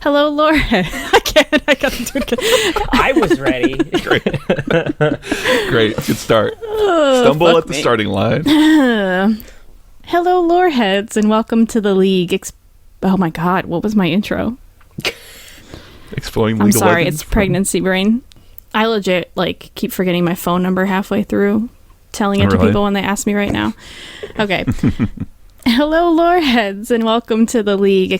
Hello, Laura. I gotta do it again. I was ready. Great. Good start. Stumble at the starting line. Hello, lore heads, and welcome to the League. Oh my god, what was my intro? Exploring League I'm of sorry, Legends it's pregnancy brain. I legit, keep forgetting my phone number halfway through, telling it to people when they ask me right now. Okay. Hello, lore heads, and welcome to the League.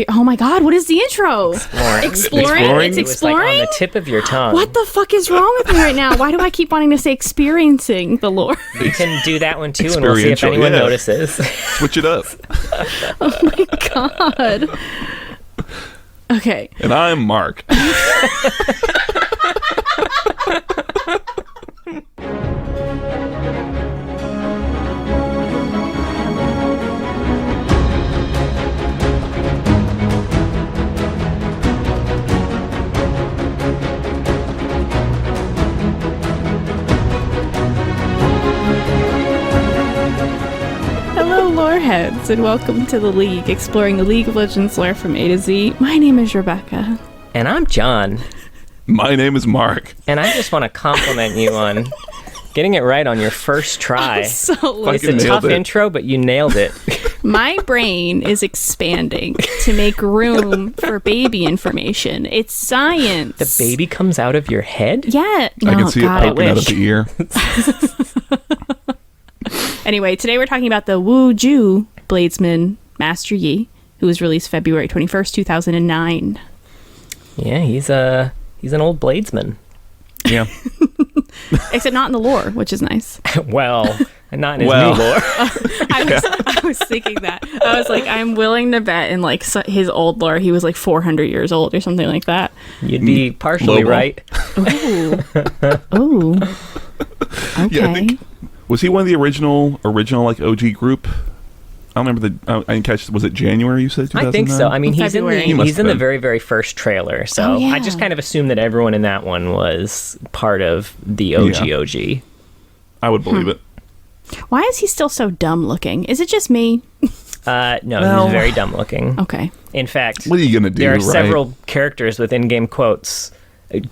Oh my god, what is the intro? Exploring? It's It was like on the tip of your tongue. What the fuck is wrong with me right now? Why do I keep wanting to say experiencing the lore? You can do that one too, and we'll see if anyone notices. Switch it up. Oh my god. Okay. And I'm Mark. Hello, loreheads, and welcome to the League, exploring the League of Legends lore from A to Z. My name is Rebecca. And I'm John. My name is Mark. And I just want to compliment you on getting it right on your first try. It's a tough intro, but you nailed it. My brain is expanding to make room for baby information. It's science. The baby comes out of your head? Yeah. I can see it poking out of the ear. Anyway, today we're talking about the Wuju Bladesman Master Yi, who was released February 21st, 2009. Yeah, he's an old bladesman. Yeah. Except not in the lore, which is nice. Well, not in his new lore. I was thinking that. I was like, I'm willing to bet in his old lore, he was 400 years old or something like that. You'd be partially right. Ooh. Ooh. Okay. Yeah, I think, was he one of the original OG group? I don't remember I didn't catch. Was it January? You said 2009? I think so. I mean, he's in the very, very first trailer. So I just kind of assumed that everyone in that one was part of the OG. I would believe it. Why is he still so dumb looking? Is it just me? No, he's very dumb looking. Okay. In fact, what are you gonna do? There are several characters with in-game quotes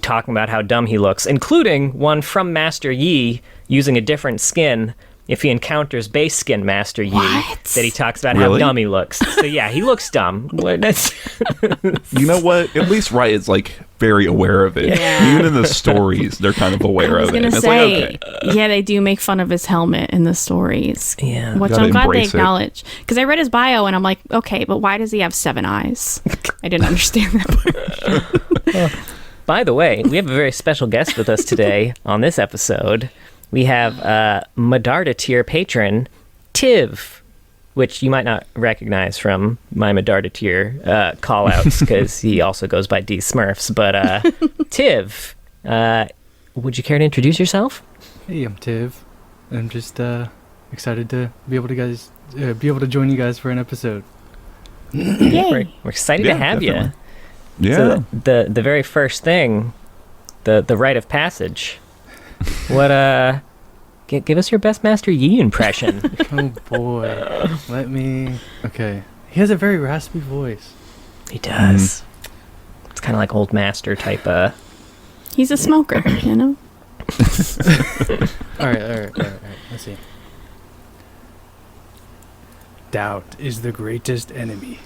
talking about how dumb he looks, including one from Master Yi using a different skin. If he encounters base skin Master Yi, that he talks about how dumb he looks. So yeah, he looks dumb. You know what? At least Riot is very aware of it. Yeah. Even in the stories, they're kind of aware of it. I was gonna say, they do make fun of his helmet in the stories. Yeah, which I'm glad they acknowledge. Because I read his bio and I'm like, okay, but why does he have 7 eyes? I didn't understand that part. By the way, we have a very special guest with us today on this episode. We have Medarda tier patron, Tiv, which you might not recognize from my Medarda tier call-outs, because he also goes by D Smurfs. But Tiv, would you care to introduce yourself? Hey, I'm Tiv. I'm just excited to be able to join you guys for an episode. Yay. We're excited to have definitely. you. Yeah. So the very first thing, the rite of passage. What give us your best Master Yi impression. Oh boy. Okay. He has a very raspy voice. He does. It's kind of like old master type He's a smoker, you know? All right. Let's see. Doubt is the greatest enemy.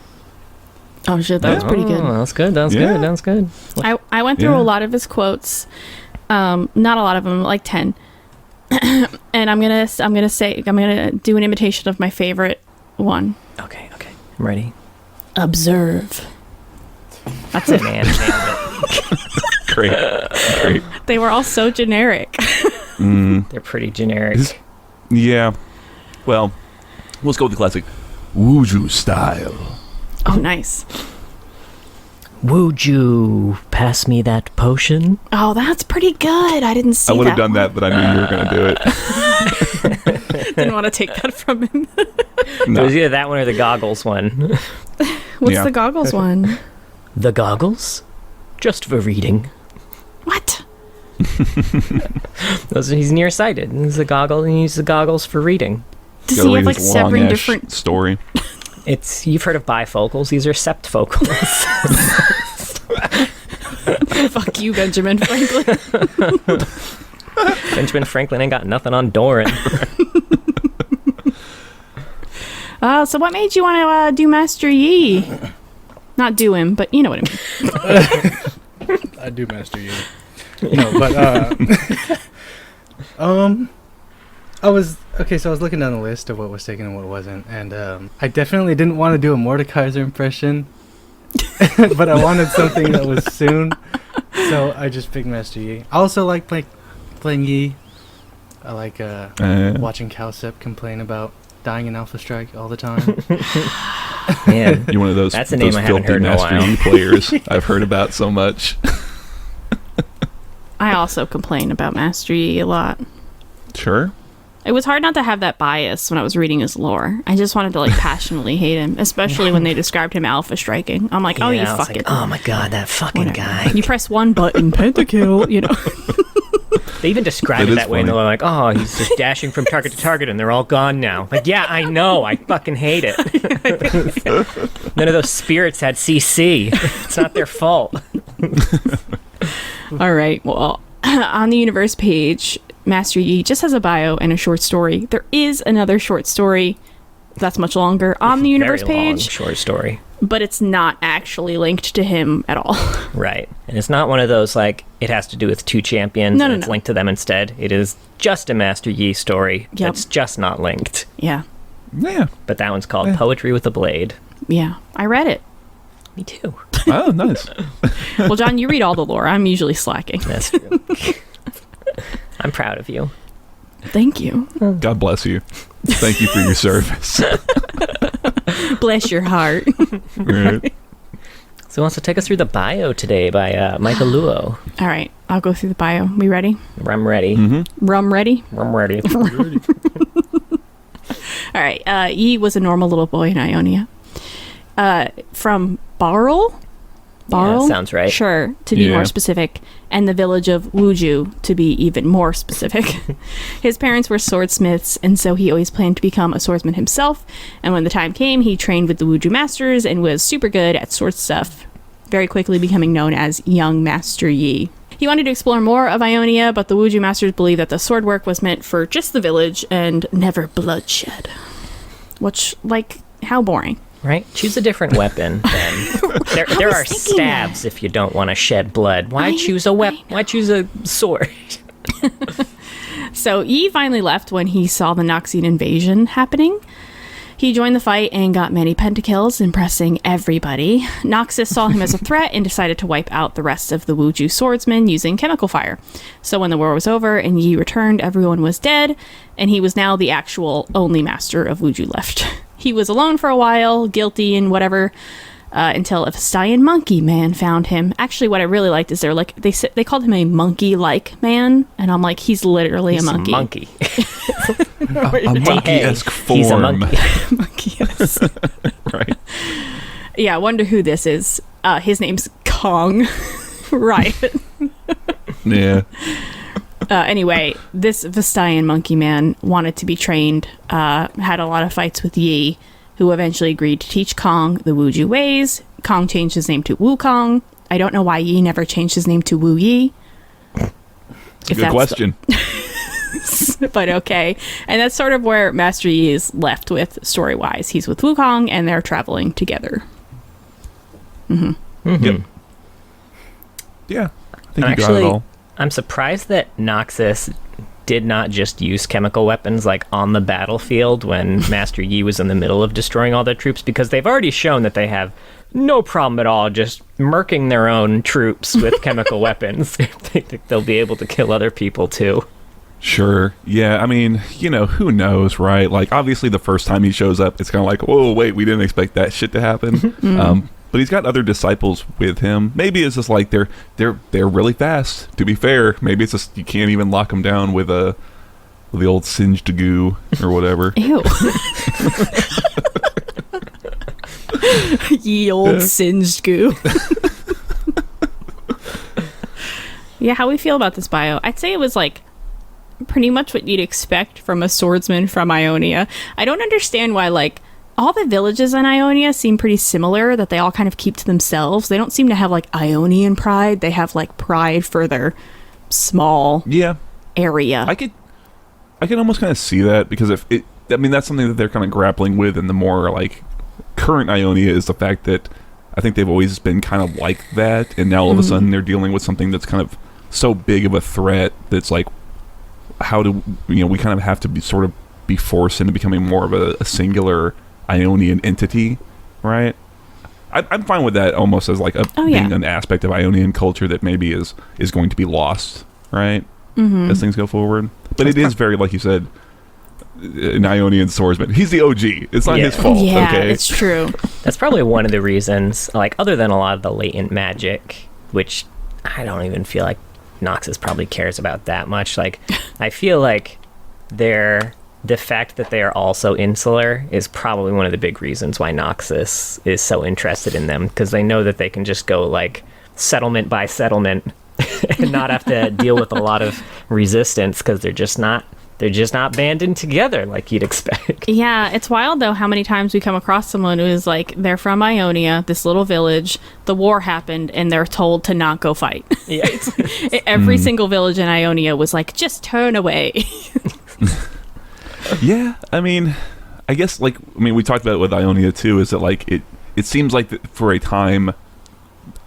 Oh shit, that was pretty good. That's good. I went through a lot of his quotes. Not a lot of them, 10. And I'm gonna do an imitation of my favorite one. Okay, I'm ready. Observe. That's it. Man, Great. They were all so generic. They're pretty generic. Yeah. Well, let's go with the classic Wuju style. Oh, nice. Would you pass me that potion? Oh, that's pretty good. I didn't see that. I would have done that, but I knew you were going to do it. Didn't want to take that from him. No. It was either that one or the goggles one. What's the goggles one? The goggles? Just for reading. What? He's nearsighted. He uses the goggles for reading. Does he have 7 different story? You've heard of bifocals. These are septfocals. Fuck you, Benjamin Franklin. Benjamin Franklin ain't got nothing on Doran. So what made you want to do Master Yi? Not do him, but you know what I mean. I do Master Yi. No, but I was looking down the list of what was taken and what wasn't, and I definitely didn't want to do a Mordekaiser impression, but I wanted something that was soon, so I just picked Master Yi. I also like playing Yi. I like watching Calcep complain about dying in Alpha Strike all the time. Man, You're one of those, that's a name I haven't heard in a Master while. Yi players I've heard about so much. I also complain about Master Yi a lot. Sure. It was hard not to have that bias when I was reading his lore. I just wanted to like passionately hate him, especially when they described him alpha striking. I'm like, oh, you I was fuck like, it. oh my god, that fucking Whatever. guy. You press one button, pentakill, you know. They even describe it that way, and they're like, oh, he's just dashing from target to target, and they're all gone now. Like, yeah, I know. I fucking hate it. None of those spirits had CC. It's not their fault. All right. Well, on the universe page, Master Yi just has a bio and a short story. There is another short story that's much longer on the universe Very long, page, short story. but it's not actually linked to him at all. Right. And it's not one of those, like, it has to do with two champions and it's linked to them instead. It is just a Master Yi story that's just not linked. Yeah. Yeah. But that one's called Poetry with a Blade. Yeah. I read it. Me too. Oh, nice. Well, John, you read all the lore. I'm usually slacking. That's true. I'm proud of you. Thank you. God bless you. Thank you for your service. Bless your heart. Right. So who wants to take us through the bio today by Michael Luo? All right. I'll go through the bio. We ready? I'm ready. Mm-hmm. Rum ready? I'm ready. All right. Yi was a normal little boy in Ionia. From Barl? Yeah, sounds right. Sure, to be more specific, and the village of Wuju, to be even more specific. His parents were swordsmiths, and so he always planned to become a swordsman himself, and when the time came, he trained with the Wuju masters and was super good at sword stuff, very quickly becoming known as Young Master Yi. He wanted to explore more of Ionia, but the Wuju masters believed that the sword work was meant for just the village and never bloodshed. Which, like, how boring. Right? Choose a different weapon then. There are stabs if you don't want to shed blood. Why choose a weapon? Why choose a sword? So Yi finally left when he saw the Noxian invasion happening. He joined the fight and got many pentakills, impressing everybody. Noxus saw him as a threat and decided to wipe out the rest of the Wuju swordsmen using chemical fire. So when the war was over and Yi returned, everyone was dead, and he was now the actual only master of Wuju left. He was alone for a while, guilty and whatever, until a Vestian monkey man found him. Actually, what I really liked is they called him a monkey-like man, and I'm like, he's literally a monkey. A monkey. a monkey-esque form. He's a monkey. Monkey-esque. Right. Yeah, I wonder who this is. His name's Kong. Right. Yeah. Anyway, this Vestian monkey man wanted to be trained, had a lot of fights with Yi, who eventually agreed to teach Kong the Wuju ways. Kong changed his name to Wukong. I don't know why Yi never changed his name to Wu Yi. Good question. But okay. And that's sort of where Master Yi is left with story-wise. He's with Wukong, and they're traveling together. Mm-hmm. Yep. Yeah. I think you got it all. I'm surprised that Noxus did not just use chemical weapons like on the battlefield when Master Yi was in the middle of destroying all their troops, because they've already shown that they have no problem at all just murking their own troops with chemical weapons. They think they'll be able to kill other people too. Sure. Yeah, I mean, who knows, right? Like, obviously the first time he shows up, it's kind of like, whoa, wait, we didn't expect that shit to happen. But he's got other disciples with him. Maybe it's just like they're really fast. To be fair, maybe it's just you can't even lock them down with the old singed goo or whatever. Ew. Ye old singed goo. Yeah, how we feel about this bio? I'd say it was like pretty much what you'd expect from a swordsman from Ionia. I don't understand why all the villages in Ionia seem pretty similar, that they all kind of keep to themselves. They don't seem to have like Ionian pride. They have like pride for their small area. I could almost kind of see that, because that's something that they're kind of grappling with in the more like current Ionia, is the fact that I think they've always been kind of like that, and now all of a sudden they're dealing with something that's kind of so big of a threat that's like, how do we kind of have to be forced into becoming more of a singular Ionian entity, right? I'm fine with that almost as like being an aspect of Ionian culture that maybe is going to be lost, right? As things go forward. But it is very, like you said, an Ionian swordsman. He's the OG. It's not his fault. Yeah, okay? it's true. That's probably one of the reasons, like, other than a lot of the latent magic, which I don't even feel like Noxus probably cares about that much. Like, I feel like the fact that they are also insular is probably one of the big reasons why Noxus is so interested in them, because they know that they can just go, like, settlement by settlement and not have to deal with a lot of resistance, because they're just not banding together like you'd expect. Yeah, it's wild though how many times we come across someone who is like, they're from Ionia, this little village, the war happened, and they're told to not go fight. Yeah. Every single village in Ionia was like, just turn away. Yeah, I guess we talked about it with Ionia too, is that like it seems like that for a time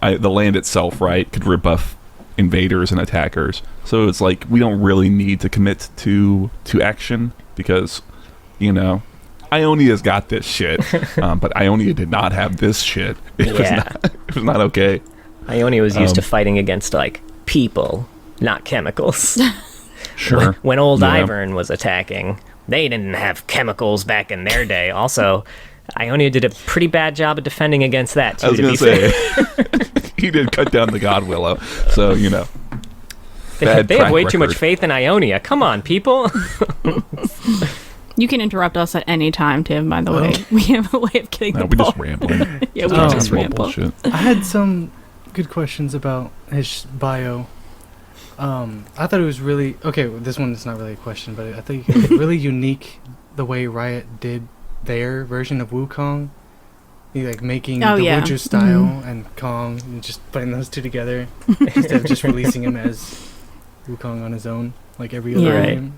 the land itself, right, could rebuff invaders and attackers. So it's like we don't really need to commit to action, because Ionia's got this shit, but Ionia did not have this shit. It was not okay. Ionia was used to fighting against like people, not chemicals. Sure. When old Ivern was attacking, they didn't have chemicals back in their day. Also, Ionia did a pretty bad job of defending against that too. I was going to say, he did cut down the God Willow, so they have way too much faith in Ionia. Come on, people. You can interrupt us at any time, Tim, by the way. We have a way of getting the we ball. just rambling. Yeah, we just ramble. I had some good questions about his bio. I thought it was really... Okay, this one is not really a question, but I think it's really unique the way Riot did their version of Wukong. Like making the Wuju style and Kong, and just putting those two together instead of just releasing him as Wukong on his own, like every other game.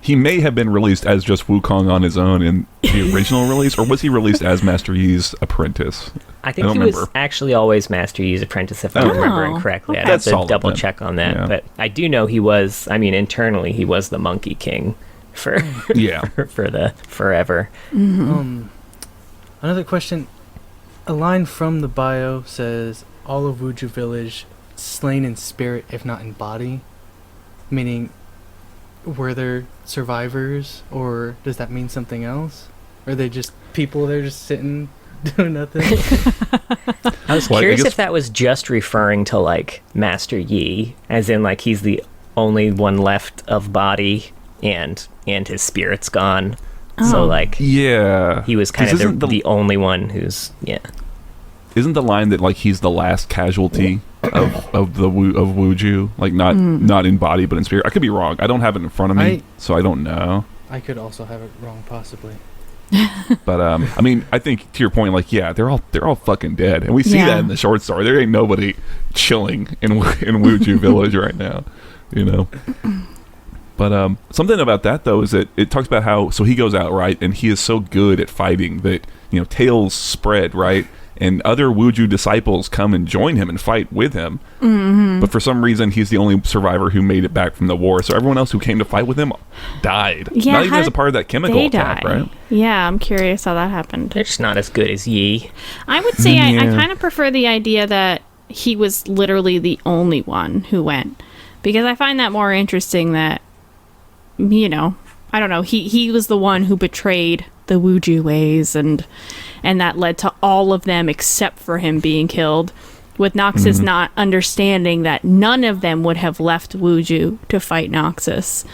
He may have been released as just Wukong on his own in the original release, or was he released as Master Yi's apprentice? I think he was actually always Master Yi's apprentience, if I'm remembering correctly. I'd have to double check on that. But I do know he was, internally, he was the Monkey King for for the forever. Another question. A line from the bio says, all of Wuju village slain in spirit, if not in body. Meaning, were there survivors, or does that mean something else? Or are they just people, they're just sitting doing nothing? I was curious if that was just referring to like Master Yi, as in like he's the only one left of body and his spirit's gone. So like he was kind of the only one who's Isn't the line that like he's the last casualty of Wuju, like not in body but in spirit? I could be wrong. I don't have it in front of me, so I don't know. I could also have it wrong, possibly. But I think to your point, like they're all fucking dead, and we see that in the short story. There ain't nobody chilling in Wuju village right now, But something about that though is that it talks about how he goes out, right, and he is so good at fighting that tales spread, right, and other Wuju disciples come and join him and fight with him. But for some reason he's the only survivor who made it back from the war, so everyone else who came to fight with him died. Not even as a part of that chemical attack, right? Yeah, I'm curious how that happened. They're just not as good as Yi. I would say I kind of prefer the idea that he was literally the only one who went, because I find that more interesting that I don't know, he was the one who betrayed the Wuju ways, and that led to all of them except for him being killed, with Noxus not understanding that none of them would have left Wuju to fight Noxus.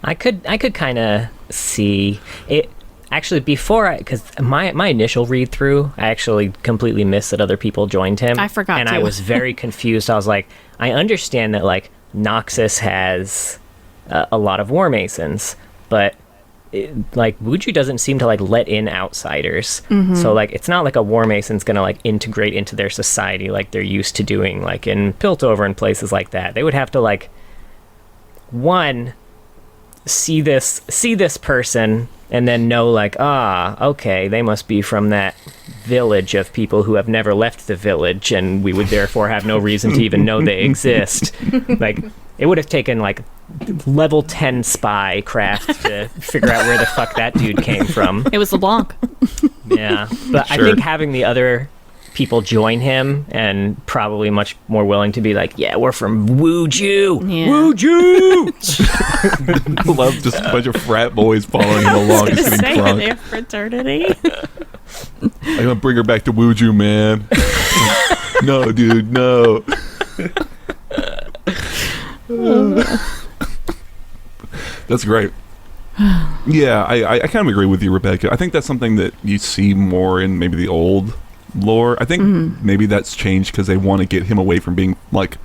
I could kind of see it. Actually, because my initial read through, I actually completely missed that other people joined him. I forgot, and too. I was very confused. I was like, I understand that like Noxus has a lot of war masons, but like Wuju doesn't seem to like let in outsiders. So like it's not like a War Mason's gonna like integrate into their society like they're used to doing, like in Piltover and places like that. They would have to like see this person and then know like, okay, they must be from that village of people who have never left the village, and we would therefore have no reason to even know they exist. Like it would have taken like level 10 spy craft to figure out where the fuck that dude came from. It was LeBlanc. Yeah, but Sure. I think having the other people join him and probably much more willing to be like, yeah, we're from Wuju. Yeah. Wuju! I love just a bunch of frat boys following him along, just getting Say drunk. their fraternity. I'm gonna bring her back to Wuju, man. No, dude, no. That's great. Yeah, I kind of agree with you, Rebecca. I think that's something that you see more in maybe the old lore. I think maybe that's changed because they want to get him away from being like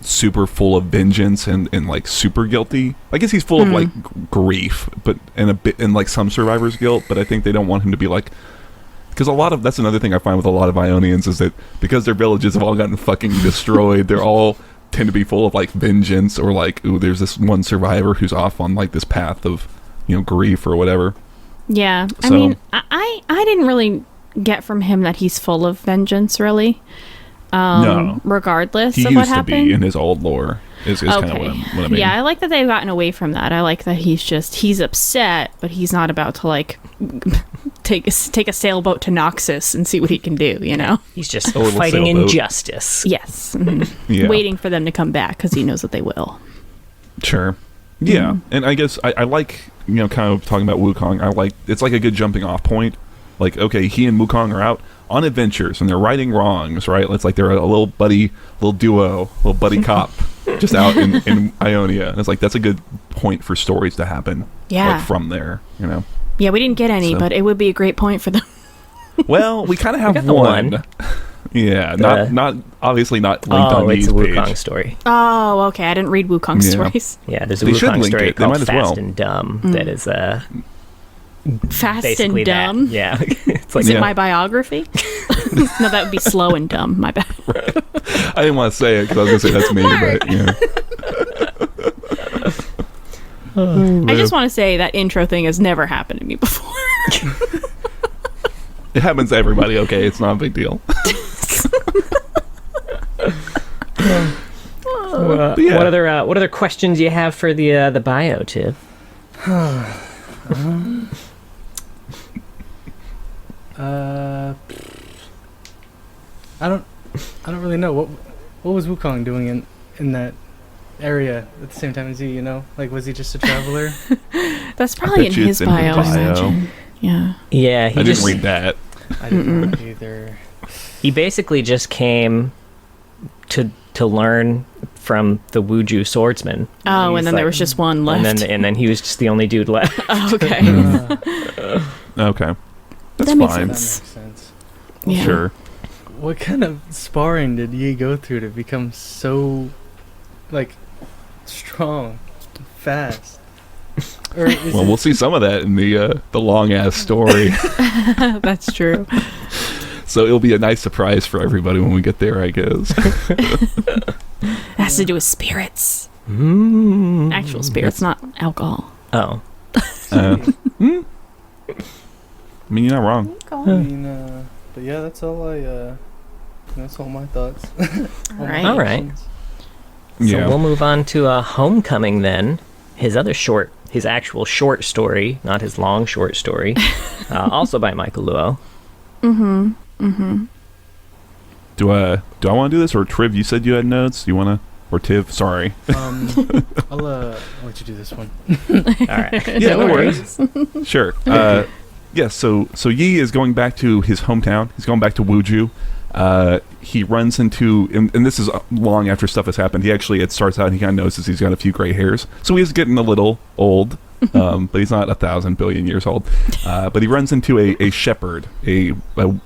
super full of vengeance and like super guilty. I guess he's full of like grief, but and a bit and like some survivor's guilt. But I think they don't want him to be like, because that's another thing I find with a lot of Ionians is that because their villages have all gotten fucking destroyed, they're all tend to be full of like vengeance or like, ooh, there's this one survivor who's off on like this path of, you know, grief or whatever. Yeah, I So- mean, I didn't really get from him that he's full of vengeance, really. No. Regardless He of what used to happened. be in his old lore. Is kind of what I mean. Yeah, I like that they've gotten away from that. I like that he's upset, but he's not about to like take a sailboat to Noxus and see what he can do, you know? He's just little fighting sailboat. injustice. Yes. Yeah. Waiting for them to come back because he knows that they will. Sure. Yeah, and I guess I like, you know, kind of talking about Wukong. I like it's like a good jumping off point. Like, okay, he and Wukong are out on adventures and they're righting wrongs, right? It's like they're a little duo, little buddy cop, just out in Ionia. And it's like that's a good point for stories to happen. Yeah. Like from there, you know. Yeah, we didn't get any, So- but it would be a great point for them. Well, we kind of got have the one. one. Yeah, The- not obviously not linked Oh, on it's Yee's a Wukong page. story. Oh, okay. I didn't read Wukong's Yeah. stories. Yeah, there's a They should Wukong link story it. They called might as Fast well. and Dumb that is Fast basically and dumb. that. Yeah. It's like Is Yeah. it my biography? No, that would be slow and dumb. My bad. I didn't want to say it because I was going to say that's me, but yeah. I just want to say that intro thing has never happened to me before. It happens to everybody. Okay, it's not a big deal. Yeah. What other questions you have for the bio, Tiv? I don't really know what was Wukong doing in that area at the same time as he, you know? Like, was he just a traveler? That's probably in bet you his it's in the bio, I bio. imagine. Yeah. Yeah, I didn't read that. I didn't know either. He basically just came to learn from the Wuju swordsman. Oh, He's and then like- there was just one left. and then he was just the only dude left. Oh, okay. Okay, that's That makes fine. That sense. makes sense. Yeah. Sure. What kind of sparring did Yi go through to become so, like, strong, fast? Or is Well, we'll see some of that in the long ass story. That's true. So it'll be a nice surprise for everybody when we get there, I guess. It has to do with spirits. Mm. Actual spirits, not alcohol. Oh. I mean, you're not wrong. I mean, but yeah, that's all that's all my thoughts. All right. All right. So Yeah. we'll move on to Homecoming then. His actual short story, not his long short story. Also by Michael Luo. Do I want to do this, or Triv? You said you had notes. You want to, or Tiv? Sorry. I'll let you do this one. All right. Yeah, no worries. Sure. Yeah. So Yi is going back to his hometown. He's going back to Wuju. He runs into, and this is long after stuff has happened. It starts out and he kind of notices he's got a few gray hairs. So he's getting a little old, but he's not 1,000 billion years old. But he runs into a shepherd, a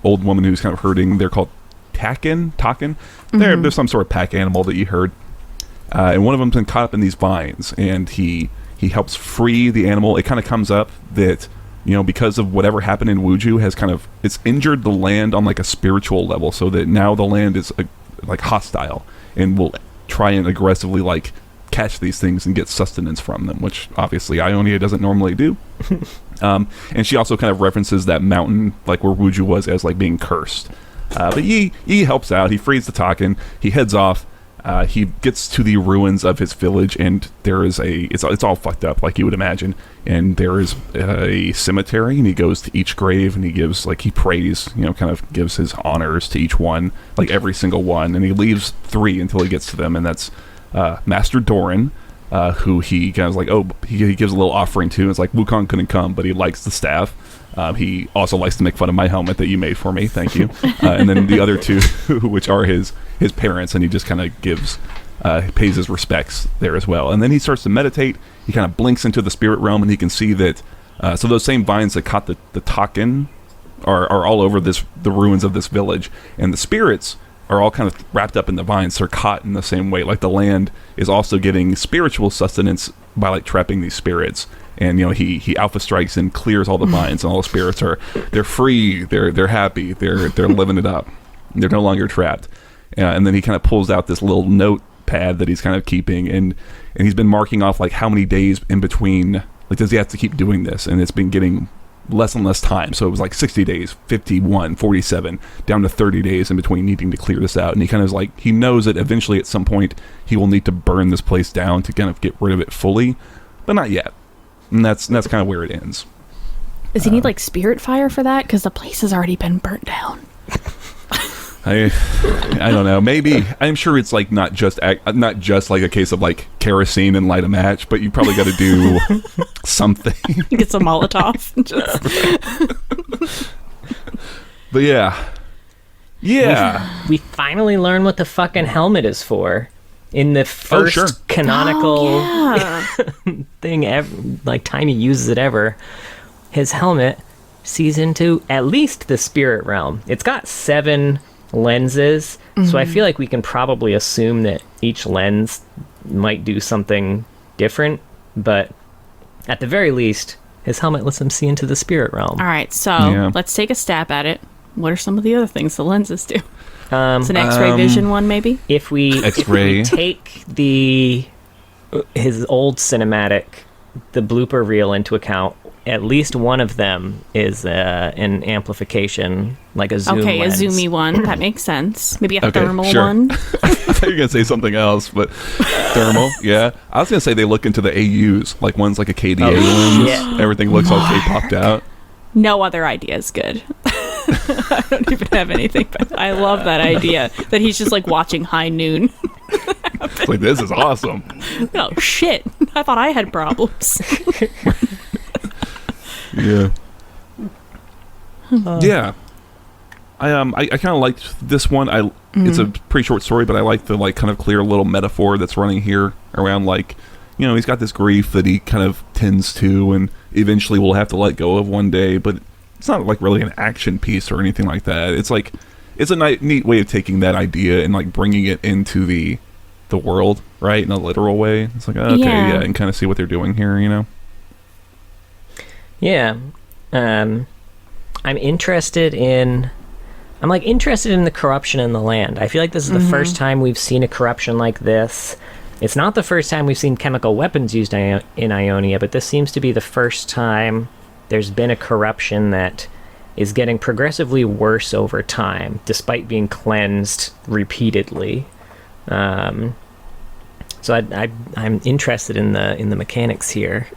old woman who's kind of herding. They're called Takin. There's some sort of pack animal that you herd. And one of them's been caught up in these vines, and he He helps free the animal. It kind of comes up that, because of whatever happened in Wuju it's injured the land on like a spiritual level, so that now the land is like hostile and will try and aggressively like catch these things and get sustenance from them, which obviously Ionia doesn't normally do. And she also kind of references that mountain, like where Wuju was, as like being cursed. But he helps out. He frees the Taken. He heads off. He gets to the ruins of his village, and there is it's all fucked up like you would imagine. And there is a cemetery, and he goes to each grave, and he prays, kind of gives his honors to each one, like every single one. And he leaves 3 until he gets to them, and that's Master Doran, who he kind of he gives a little offering to. It's like Wukong couldn't come, but he likes the staff. He also likes to make fun of my helmet that you made for me. Thank you. And then the other 2, which are his parents, and he just kind of pays his respects there as well. And then he starts to meditate. He kind of blinks into the spirit realm, and he can see that. So those same vines that caught the Taken are all over the ruins of this village, and the spirits are all kind of wrapped up in the vines. They're caught in the same way. Like the land is also getting spiritual sustenance by like trapping these spirits. And he alpha strikes and clears all the vines, and all the spirits they're free, they're happy, they're living it up. They're no longer trapped. And then he kind of pulls out this little notepad that he's kind of keeping, and he's been marking off like how many days in between. Like, does he have to keep doing this? And it's been getting less and less time. So it was like 60 days, 51, 47, down to 30 days in between needing to clear this out. And he kind of he knows that eventually at some point he will need to burn this place down to kind of get rid of it fully, but not yet. And that's kind of where it ends. Does he need like spirit fire for that? Because the place has already been burnt down. I don't know. Maybe. I'm sure it's like not just like a case of like kerosene and light a match, but you probably got to do something. Get some Molotov. But yeah. We finally learn what the fucking helmet is for. In the first canonical thing time he uses it ever, his helmet sees into at least the spirit realm. It's got 7 lenses, so I feel like we can probably assume that each lens might do something different, but at the very least, his helmet lets him see into the spirit realm. All right, so let's take a stab at it. What are some of the other things the lenses do? It's an X-ray vision one, maybe? If we take his old cinematic, the blooper reel into account, at least one of them is an amplification, like a zoom lens. A zoomy one. That makes sense. Maybe a thermal one. I thought you were going to say something else, but thermal, yeah. I was going to say they look into the AUs, like one's like a KDA lens. Yeah. Everything looks all K-popped out. No other idea is good. I don't even have anything, but I love that idea that he's just like watching High Noon. Like, this is awesome. Oh, shit. I thought I had problems. Yeah. Yeah. I kind of liked this one. It's a pretty short story, but I like the like kind of clear little metaphor that's running here around like, he's got this grief that he kind of tends to and eventually will have to let go of one day, but it's not like really an action piece or anything like that. It's like, it's a neat way of taking that idea and like bringing it into the world, right? In a literal way. It's like, okay, yeah, and kind of see what they're doing here, Yeah. I'm interested in the corruption in the land. I feel like this is the first time we've seen a corruption like this. It's not the first time we've seen chemical weapons used in Ionia, but this seems to be the first time there's been a corruption that is getting progressively worse over time, despite being cleansed repeatedly. So I'm interested in the mechanics here.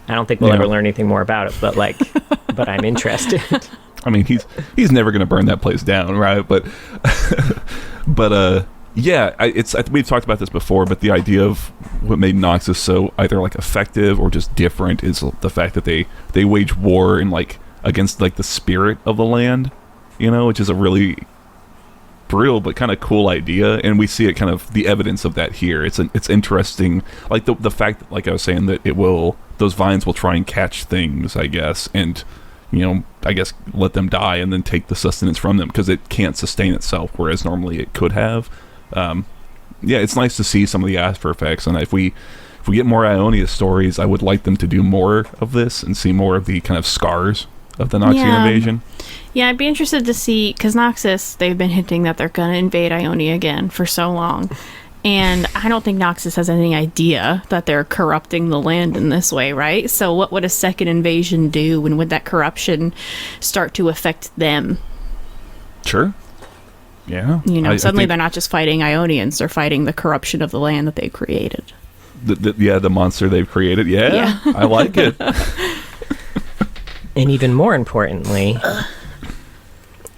I don't think we'll ever learn anything more about it, but but I'm interested. I mean, he's never going to burn that place down, right? But we've talked about this before, but the idea of what made Noxus so either like effective or just different is the fact that they wage war and like against like the spirit of the land, which is a really brutal but kind of cool idea, and we see it kind of the evidence of that here. It's interesting, like the fact that, like I was saying, that those vines will try and catch things, I guess, and I guess let them die and then take the sustenance from them because it can't sustain itself, whereas normally it could have. It's nice to see some of the after effects, and if we if we get more Ionia stories, I would like them to do more of this and see more of the kind of scars of the Noxian invasion. Yeah, I'd be interested to see, because Noxus, they've been hinting that they're going to invade Ionia again for so long. And I don't think Noxus has any idea that they're corrupting the land in this way, right? So what would a second invasion do, and would that corruption start to affect them? Sure. Yeah. You know, suddenly they're not just fighting Ionians, they're fighting the corruption of the land that they created. The monster they've created. Yeah. I like it. And even more importantly,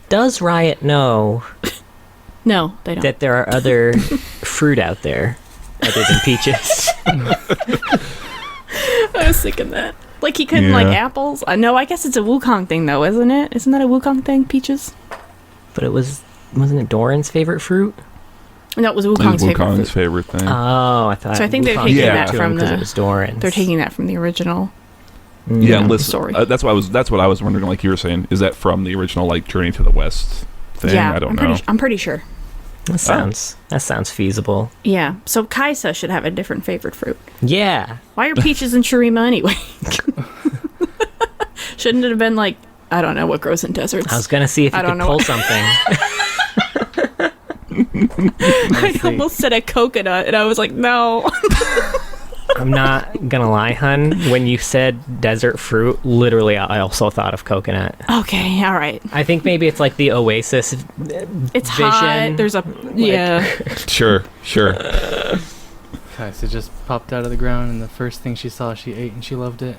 does Riot know No, they don't. that there are other fruit out there other than peaches? I was thinking that. Like, he couldn't like apples? No, I guess it's a Wukong thing, though, isn't it? Isn't that a Wukong thing, peaches? But wasn't it Doran's favorite fruit? No, it was Wukong's favorite thing. Oh, I thought. So I think they're Wukong taking gave it that to from him 'cause the- it was Doran's. They're taking that from the original. Yeah, listen. story. That's what I was wondering. Like you were saying, is that from the original like Journey to the West thing? Yeah, I don't know. I'm pretty sure. That sounds feasible. Yeah, so Kaisa should have a different favorite fruit. Yeah. Why are peaches in Shurima anyway? Shouldn't it have been like, I don't know what grows in deserts? I was gonna see if you could pull something. I almost said a coconut, and I was like, no. I'm not gonna lie, hun. When you said desert fruit, literally, I also thought of coconut. Okay, all right. I think maybe it's like the Oasis. It's vision. hot. There's a Sure. Kaisa just popped out of the ground, and the first thing she saw, she ate, and she loved it.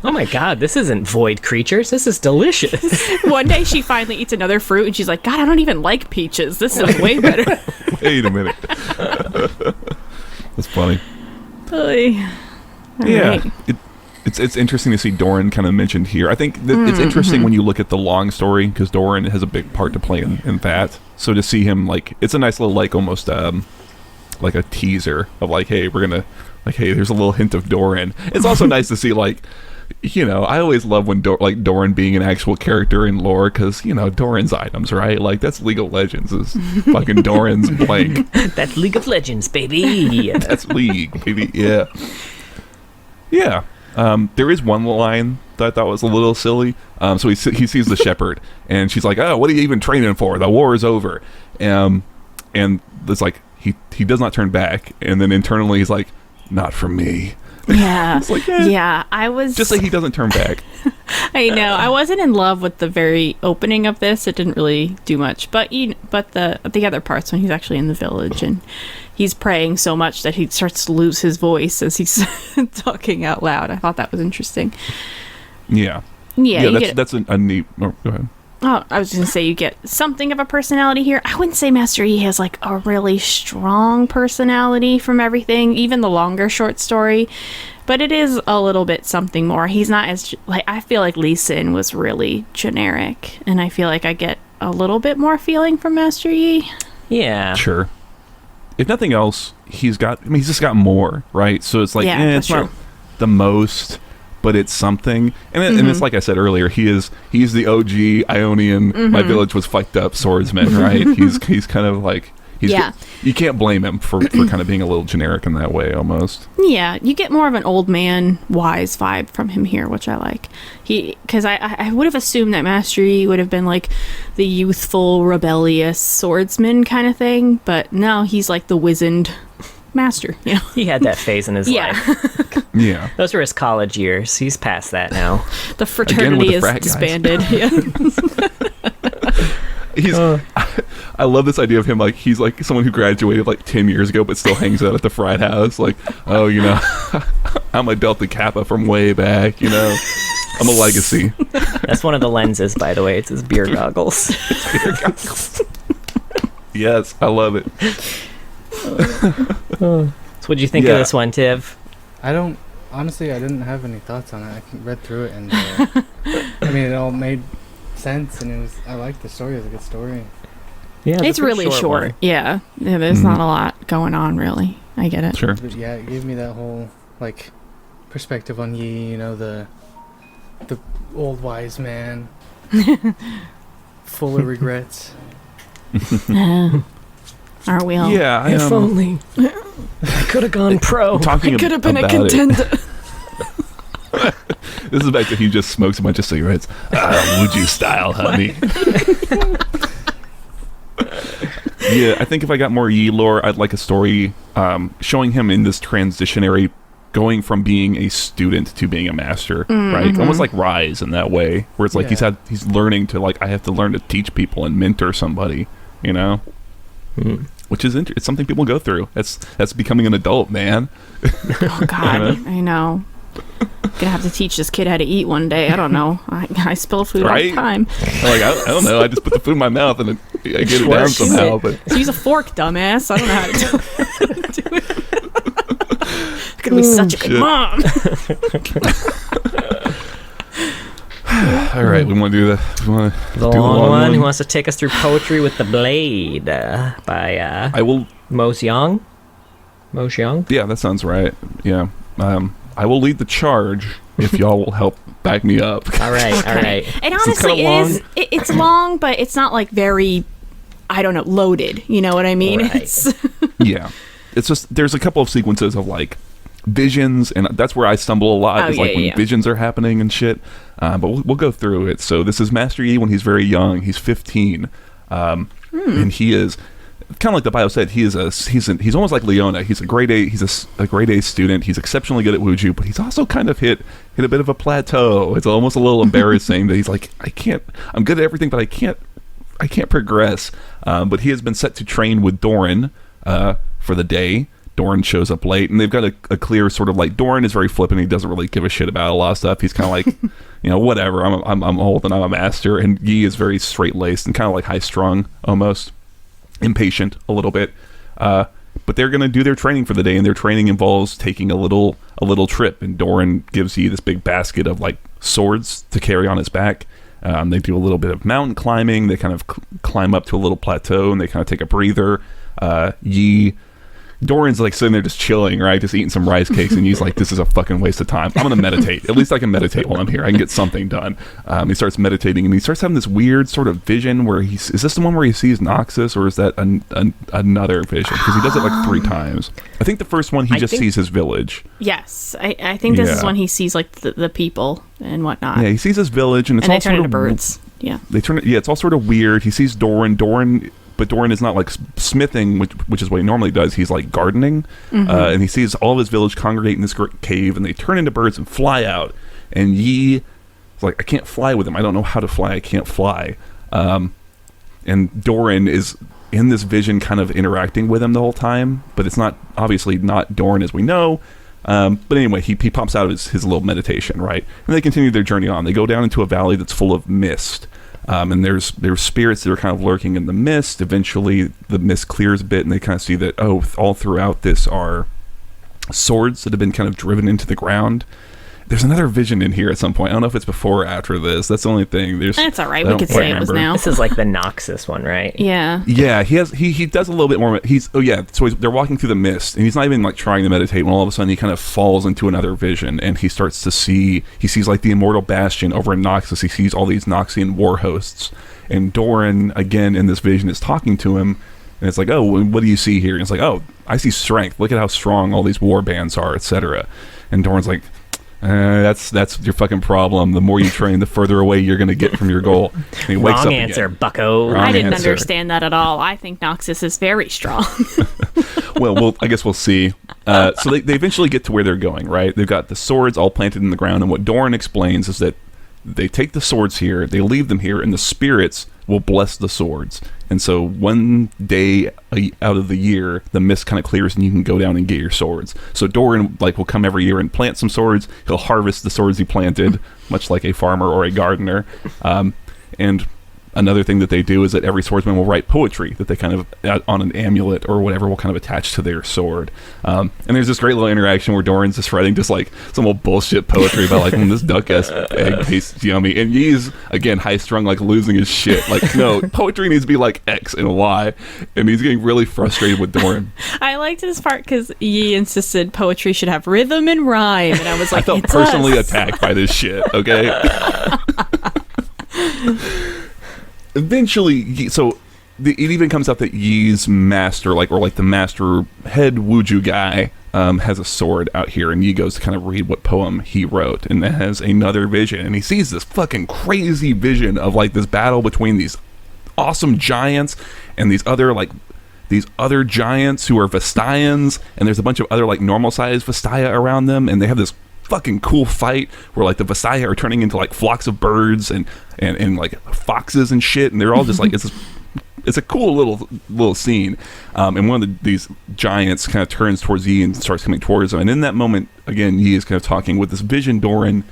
Oh my god, this isn't void creatures. This is delicious. One day she finally eats another fruit, and she's like, God, I don't even like peaches. This is way better. Wait a minute. That's funny. Yeah. Right. It's interesting to see Doran kind of mentioned here. I think it's interesting when you look at the long story, because Doran has a big part to play in that. So to see him, like, it's a nice little, like, almost like a teaser of like, hey, we're gonna, like, hey, there's a little hint of Doran. It's also nice to see, like, you know, I always love when Doran being an actual character in lore, because, you know, Doran's items, right? Like, that's League of Legends, is fucking Doran's blank. That's League of Legends, baby. That's League, baby. Yeah. There is one line that I thought was a little silly. So he sees the shepherd, and she's like, "Oh, what are you even training for? The war is over." And it's like he does not turn back, and then internally he's like, "Not for me." Yeah. It's like, yeah, I was just like he doesn't turn back. I know. I wasn't in love with the very opening of this. It didn't really do much. But the other parts, when he's actually in the village and he's praying so much that he starts to lose his voice as he's talking out loud. I thought that was interesting. Yeah. Yeah. That's a neat. Oh, go ahead. Oh, I was going to say you get something of a personality here. I wouldn't say Master Yi has like a really strong personality from everything, even the longer short story. But it is a little bit something more. He's not as, like, I feel like Lee Sin was really generic. And I feel like I get a little bit more feeling from Master Yi. Yeah. Sure. If nothing else, he's just got more, right? So it's like, it's not the most, but it's something. And it's like I said earlier, he's the OG Ionian, my village was fucked up swordsman, right? he's kind of like, you can't blame him for kind of being a little generic in that way almost. Yeah, you get more of an old man wise vibe from him here, which I like. Because I would have assumed that Master Yi would have been like the youthful, rebellious swordsman kind of thing, but no, he's like the wizened master. You know? He had that phase in his life. Yeah. Those were his college years. He's past that now. The fraternity is disbanded. I love this idea of him, like, he's like someone who graduated like 10 years ago but still hangs out at the frat house, like, oh, you know, I'm a Delta Kappa from way back, you know, I'm a legacy. That's one of the lenses, by the way. It's his beer goggles. Yes, I love it. So what'd you think of this one, Tiv? Honestly, I didn't have any thoughts on it. I read through it, and I mean, it all made sense, and I liked the story. It was a good story. Yeah, it's really short. Yeah, there's not a lot going on, really. I get it. Sure. But yeah, it gave me that whole, like, perspective on Yi, you know, the old wise man, full of regrets. I Aren't we all? Yeah, If only I could have gone pro. Talking I could have been a about contender. This is back to he just smokes a bunch of cigarettes. Wuju style, honey. Yeah, I think if I got more Yi lore, I'd like a story showing him in this transitionary, going from being a student to being a master, right? Almost like Rise in that way, where it's like he's learning to, like, I have to learn to teach people and mentor somebody, you know? Which is it's something people go through. That's becoming an adult, man. Oh God, I know. Gonna have to teach this kid how to eat one day. I don't know. I spill food all the time. Like I don't know. I just put the food in my mouth and I get it down somehow. But use a fork, dumbass. I don't know how to do it. I'm gonna be such a good mom. All right, we want to do the long one. Who wants to take us through Poetry with the Blade by I will Mo Xiang? Yeah, that sounds right. Yeah. I will lead the charge if y'all will help back me up. All right, all right. And honestly, it's long, but it's not like very, I don't know, loaded. You know what I mean? Right. Yeah. It's just, there's a couple of sequences of like visions, and that's where I stumble a lot, is like when visions are happening and shit. But we'll go through it. So this is Master Yi when he's very young. He's 15. And he is kind of like the bio said, he's almost like Leona. He's a grade A. He's a grade A student. He's exceptionally good at Wuju, but he's also kind of hit a bit of a plateau. It's almost a little embarrassing that he's like, I'm good at everything, but I can't progress. But he has been set to train with Doran for the day. Doran shows up late, and they've got a clear sort of like, Doran is very flippant. He doesn't really give a shit about a lot of stuff. He's kind of like, whatever. I'm old and I'm a master. And Yi is very straight laced and kind of like high strung almost. Impatient a little bit, but they're going to do their training for the day, and their training involves taking a little trip, and Doran gives you this big basket of like swords to carry on his back. They do a little bit of mountain climbing. They kind of climb up to a little plateau, and they kind of take a breather. Doran's like sitting there just chilling, right? Just eating some rice cakes, and he's like, this is a fucking waste of time. I'm going to meditate. At least I can meditate while I'm here. I can get something done. He starts meditating, and he starts having this weird sort of vision where is this the one where he sees Noxus, or is that another vision? Because he does it like 3 times. I think the first one, he sees his village. Yes. I think this is when he sees like the people and whatnot. Yeah, he sees his village, and it's all they turn sort into of birds. Yeah. It's all sort of weird. He sees Doran, but Doran is not like smithing, which is what he normally does. He's like gardening, and he sees all of his village congregate in this great cave, and they turn into birds and fly out. And Yi is like, I can't fly with him. I don't know how to fly. I can't fly. And Doran is in this vision, kind of interacting with him the whole time, but it's obviously not Doran as we know. But anyway, he pops out of his little meditation, right? And they continue their journey on. They go down into a valley that's full of mist. And there's spirits that are kind of lurking in the mist. Eventually, the mist clears a bit, and they kind of see that, all throughout this are swords that have been kind of driven into the ground. There's another vision in here at some point. I don't know if it's before or after this. That's the only thing. That's all right. We could say it was now. This is like the Noxus one, right? Yeah. Yeah, he does a little bit more. So they're walking through the mist, and he's not even like trying to meditate, when all of a sudden he kind of falls into another vision, and he starts to see, he sees like the immortal bastion over in Noxus. He sees all these Noxian war hosts, and Doran, again, in this vision, is talking to him, and it's like, what do you see here? And it's like, I see strength. Look at how strong all these war bands are, etc. And Doran's like, that's your fucking problem. The more you train, the further away you're going to get from your goal. And he wakes Wrong up answer, again. bucko. I didn't understand that at all. I think Noxus is very strong. Well, I guess we'll see. So they eventually get to where they're going, right? They've got the swords all planted in the ground, and what Doran explains is that they take the swords here, they leave them here, and the spirits will bless the swords. And so one day out of the year, the mist kind of clears, and you can go down and get your swords. So Doran will come every year and plant some swords. He'll harvest the swords he planted, much like a farmer or a gardener. And another thing that they do is that every swordsman will write poetry that they kind of, on an amulet or whatever, will kind of attach to their sword. And there's this great little interaction where Doran's just writing just like some old bullshit poetry about this duck-ass egg tastes yummy. And Yi's, again, high-strung, like losing his shit. Like, no, poetry needs to be like X and Y. And he's getting really frustrated with Doran. I liked this part because Yi insisted poetry should have rhythm and rhyme. And I was like, I felt personally attacked by this shit, okay? Eventually, so it even comes up that Yi's master, the master head Wuju guy, has a sword out here, and Yi goes to kind of read what poem he wrote, and it has another vision, and he sees this fucking crazy vision of like this battle between these awesome giants and these other giants who are Vestians, and there's a bunch of other like normal sized Vestia around them, and they have this fucking cool fight where like the Vestia are turning into like flocks of birds and like foxes and shit, and they're all just like it's a cool little scene, and one of these giants kind of turns towards Yi and starts coming towards him, and in that moment again Yi is kind of talking with this vision. Doran,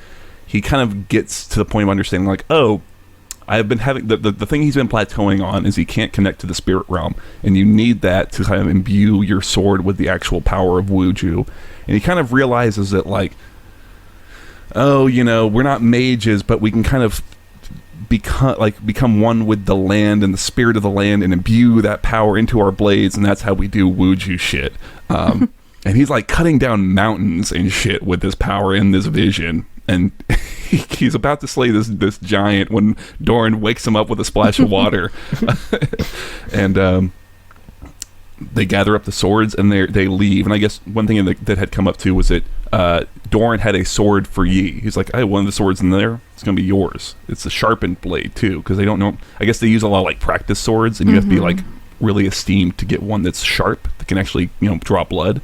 he kind of gets to the point of understanding like, oh, I've been having the thing he's been plateauing on is he can't connect to the spirit realm, and you need that to kind of imbue your sword with the actual power of Wuju. And he kind of realizes that like, oh, we're not mages, but we can kind of become one with the land and the spirit of the land and imbue that power into our blades, and that's how we do Wuju shit. And he's like cutting down mountains and shit with this power in this vision. And he's about to slay this giant when Doran wakes him up with a splash of water. And they gather up the swords and they leave. And I guess one thing that had come up too was that Doran had a sword for Yi. He's like, hey, one of the swords in there, it's going to be yours. It's a sharpened blade too, because they don't know. I guess they use a lot of like practice swords, and you have to be like really esteemed to get one that's sharp, that can actually draw blood.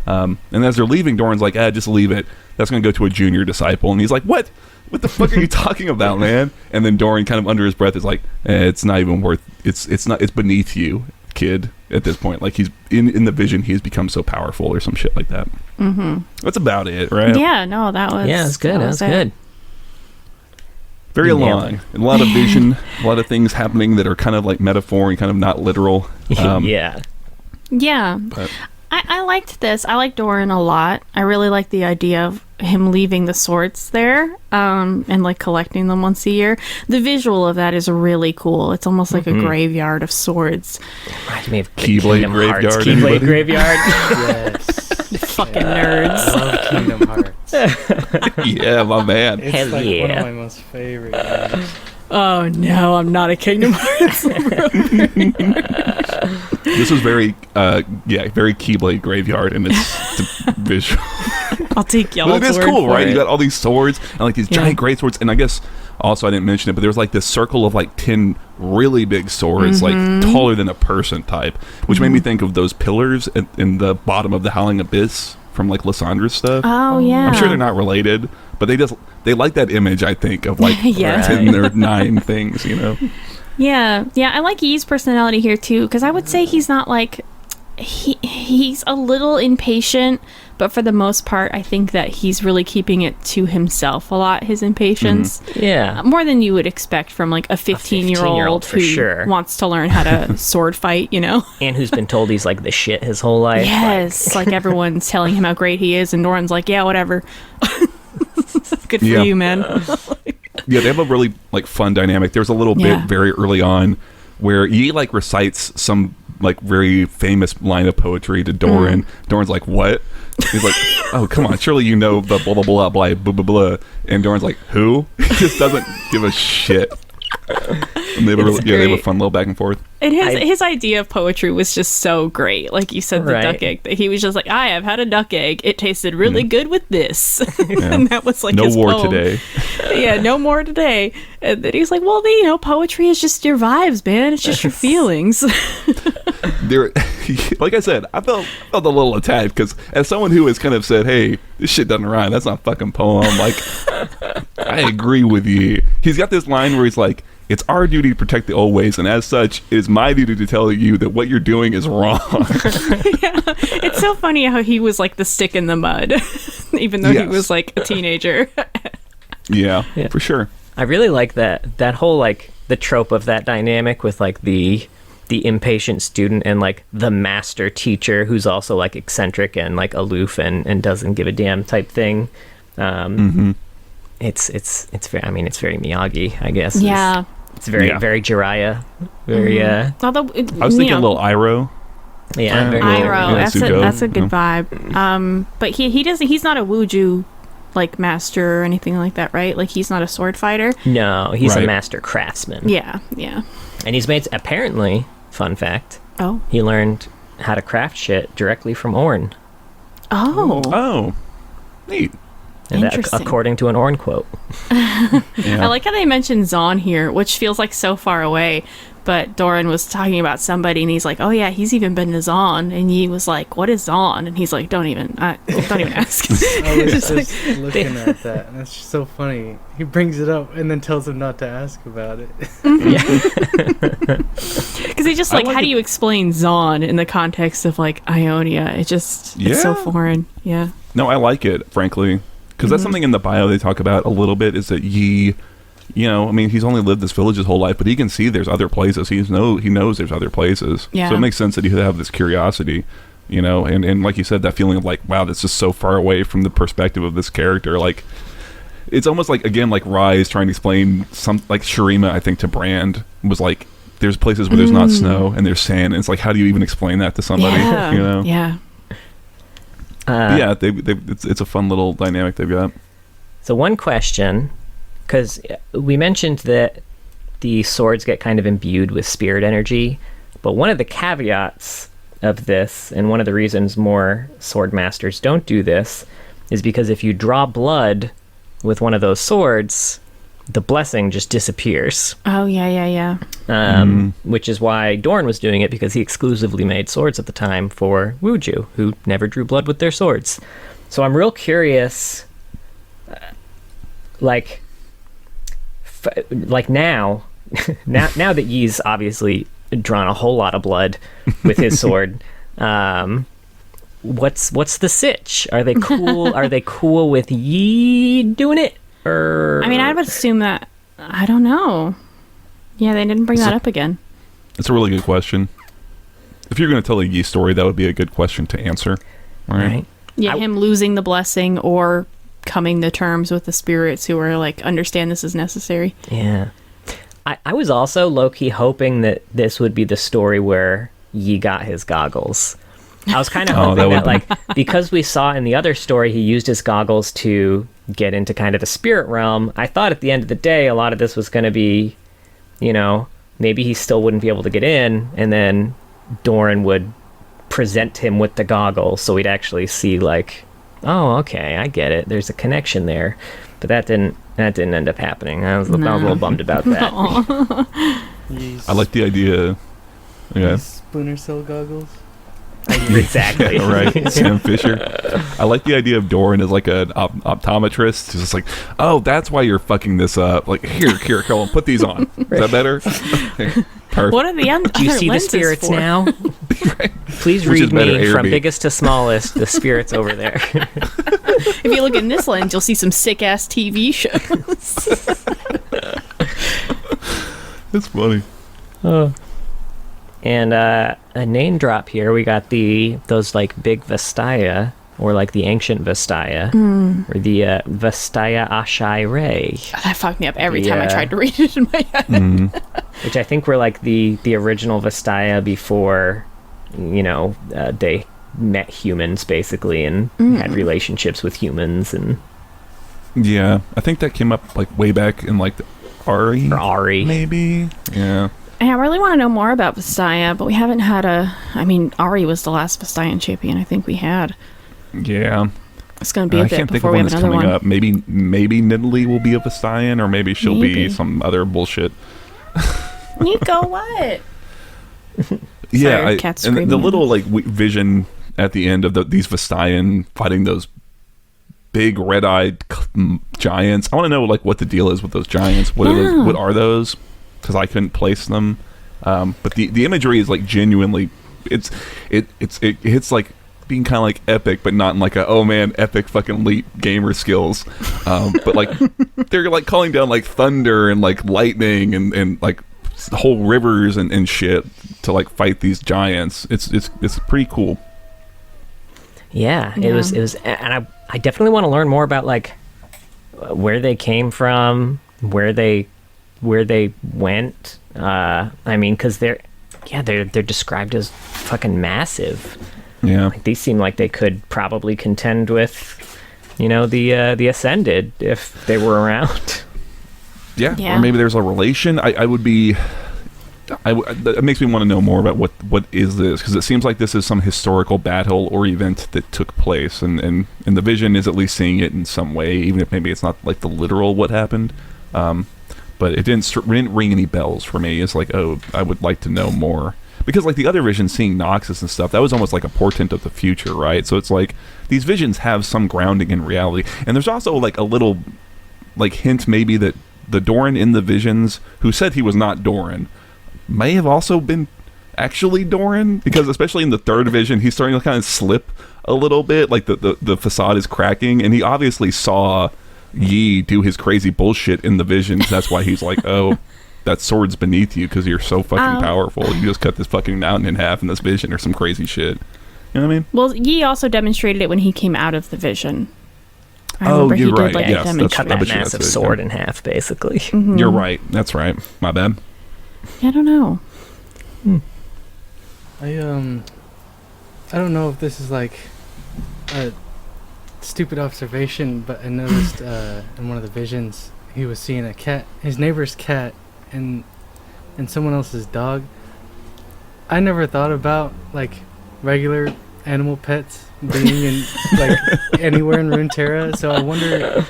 And as they're leaving, Doran's like, just leave it. That's going to go to a junior disciple. And he's like, what the fuck are you talking about, man? And then Doran kind of under his breath is like, it's not even worth, it's beneath you, kid, at this point. Like he's in the vision, he's become so powerful or some shit like that. Mm-hmm. That's about it, right? Yeah, no, that was... Yeah, that's good. That was good. Very long. A lot of vision, a lot of things happening that are kind of like metaphor and kind of not literal. Yeah. Yeah. But I liked this. I like Doran a lot. I really like the idea of him leaving the swords there and like collecting them once a year. The visual of that is really cool. It's almost like a graveyard of swords. Reminds me of Keyblade Graveyard. Keyblade Graveyard. Yes. Fucking nerds. I love Kingdom Hearts. Yeah, my man. It's Hell like yeah. one of my most favorite games. Oh no, I'm not a Kingdom Hearts. This is very Keyblade Graveyard, and it's visual. I'll take y'all. But it is cool, right? You got all these swords and like these giant great swords, and I guess also I didn't mention it, but there was like this circle of like 10 really big swords, like taller than a person type, which made me think of those pillars in the bottom of the Howling Abyss from like Lissandra's stuff. Oh yeah. I'm sure they're not related, but they like that image, I think, of like Yeah. 10 or 9 things, Yeah, I like Yi's personality here too, because I would say he's not like he's a little impatient, but for the most part, I think that he's really keeping it to himself a lot. His impatience, Yeah. more than you would expect from like a 15-year-old for who sure. wants to learn how to sword fight, And who's been told he's like the shit his whole life. Yes, like everyone's telling him how great he is, and Doran's like, yeah, whatever. Good for you, man. Yeah, they have a really like fun dynamic. There's a little bit very early on where Yi like recites some like very famous line of poetry to Doran. Doran's like, what? He's like, oh, come on, surely you know the blah blah blah blah blah blah blah. And Doran's like, who? He just doesn't give a shit. And they have a fun little back and forth. And his idea of poetry was just so great. Like you said, the duck egg. He was just like, I have had a duck egg. It tasted really good with this. And that was like no his war poem. today. Yeah, no more today. And then he's like, well, poetry is just your vibes, man. It's just your feelings. Like I said, I felt a little attacked because as someone who has kind of said, hey, this shit doesn't rhyme, that's not a fucking poem, like I agree with you. He's got this line where he's like, it's our duty to protect the old ways, and as such, it is my duty to tell you that what you're doing is wrong. Yeah, it's so funny how he was like the stick in the mud, even though he was like a teenager. yeah, for sure. I really like that whole like the trope of that dynamic with like the impatient student and like the master teacher who's also like eccentric and like aloof and doesn't give a damn type thing. It's very, I mean, it's very Miyagi, I guess. Yeah. It's very Jiraiya. Very Although I was thinking a little Iroh. Yeah, very Iroh. That's a good vibe. But he's not a Wuju like master or anything like that, right? Like he's not a sword fighter. No, he's a master craftsman. Yeah. And he's made, apparently, fun fact. Oh. He learned how to craft shit directly from Orn. Oh, neat. And that, Interesting. according to an Orn quote. Yeah. I like how they mentioned Zahn here, which feels like so far away. But Doran was talking about somebody, and he's like, "Oh yeah, he's even been to Zahn." And he was like, "What is Zahn?" And he's like, "Don't even ask." I was Just just looking at that, and it's just so funny. He brings it up and then tells him not to ask about it. Because he just like, how do you explain Zahn in the context of like Ionia? It's so foreign. Yeah. No, I like it, frankly, because that's something in the bio they talk about a little bit. Is that Yi, I mean, he's only lived this village his whole life, but he can see there's other places. He knows there's other places. Yeah. So it makes sense that he'd have this curiosity, and like you said, that feeling of like, wow, that's just so far away from the perspective of this character. Like, it's almost like, again, like Rise trying to explain like Shurima, I think, to Brand was like, there's places where there's not snow and there's sand, and it's like, how do you even explain that to somebody? Yeah. Yeah. Yeah, it's a fun little dynamic they've got. So one question, because we mentioned that the swords get kind of imbued with spirit energy, but one of the caveats of this, and one of the reasons more sword masters don't do this, is because if you draw blood with one of those swords, the blessing just disappears. Oh, yeah. Which is why Dorn was doing it, because he exclusively made swords at the time for Wuju, who never drew blood with their swords. So I'm real curious, like now that Yi's obviously drawn a whole lot of blood with his sword, what's the sitch? Are they cool? Are they cool with Yi doing it? Or I mean, I would assume that. I don't know. Yeah, they didn't bring that up again. It's a really good question. If you're going to tell a Yi story, that would be a good question to answer. Right? Yeah, him losing the blessing or coming to terms with the spirits who are like, understand this is necessary. Yeah. I was also low-key hoping that this would be the story where Yi got his goggles. I was kind of hoping that like, because we saw in the other story he used his goggles to get into kind of the spirit realm, I thought at the end of the day a lot of this was going to be, maybe he still wouldn't be able to get in, and then Doran would present him with the goggles so we'd actually see like, oh, okay, I get it, there's a connection there. But that didn't end up happening. I was a little bummed about that. I like the idea. Yeah. Splinter Cell goggles. Exactly. Right. Sam Fisher. I like the idea of Doran as like an optometrist. He's just like, oh, that's why you're fucking this up. Like, here, Colin, put these on. Is that better? Perfect. What are the other Do you see the spirits for? now? Right. Please Which read me from B? biggest to smallest, the spirits over there. If you look in this lens, you'll see some sick-ass TV shows. That's funny. And a name drop here. We got those like big Vestaya, or like the ancient Vestaya, or the Vestaya Ashai Ray. That fucked me up every time I tried to read it in my head. Which I think were like the original Vestaya before, they met humans basically and had relationships with humans. And yeah, I think that came up like way back in like the Ari, maybe. Yeah. I really want to know more about Vestaya, but we haven't had Ari was the last Vestayan champion I think we had. Yeah. It's going to be a bit before we have another one. Up. Maybe Nidalee will be a Vestayan, or maybe she'll be some other bullshit. Nico, what? Yeah, Sorry, cat's screaming. And the little like vision at the end of these Vestayan fighting those big red-eyed giants. I want to know like what the deal is with those giants. What are those? Because I couldn't place them. But the imagery is like genuinely, it hits like being kind of like epic, but not in like a, oh man, epic fucking elite gamer skills. But like they're like calling down like thunder and like lightning and like whole rivers and shit to like fight these giants. It's pretty cool. Yeah, it was, and I definitely want to learn more about like where they came from, where they went. I mean, because they're described as fucking massive. Yeah, like, these seem like they could probably contend with, the Ascended if they were around. Yeah. Or maybe there's a relation. I would be, It makes me want to know more about what is this, because it seems like this is some historical battle or event that took place, and the vision is at least seeing it in some way, even if maybe it's not like the literal what happened. But it didn't ring any bells for me. It's like, oh, I would like to know more, because like the other vision, seeing Noxus and stuff, that was almost like a portent of the future, right? So it's like these visions have some grounding in reality, and there's also like a little like hint maybe that the Doran in the visions, who said he was not Doran, may have also been actually Doran, because especially in the third vision, he's starting to kind of slip a little bit, like the facade is cracking, and he obviously saw Yi do his crazy bullshit in the visions. That's why he's like, oh, that sword's beneath you because you're so fucking powerful. You just cut this fucking mountain in half in this vision or some crazy shit. You know what I mean? Well, Yi also demonstrated it when he came out of the vision. I oh, remember you're he did, right. like, Yes, cut that massive sword in half, basically. Mm-hmm. You're right. That's right. My bad. I don't know. I don't know if this is like a stupid observation, but I noticed in one of the visions he was seeing a cat, his neighbor's cat, and someone else's dog. I never thought about like regular animal pets being in like anywhere in Runeterra, so I wonder,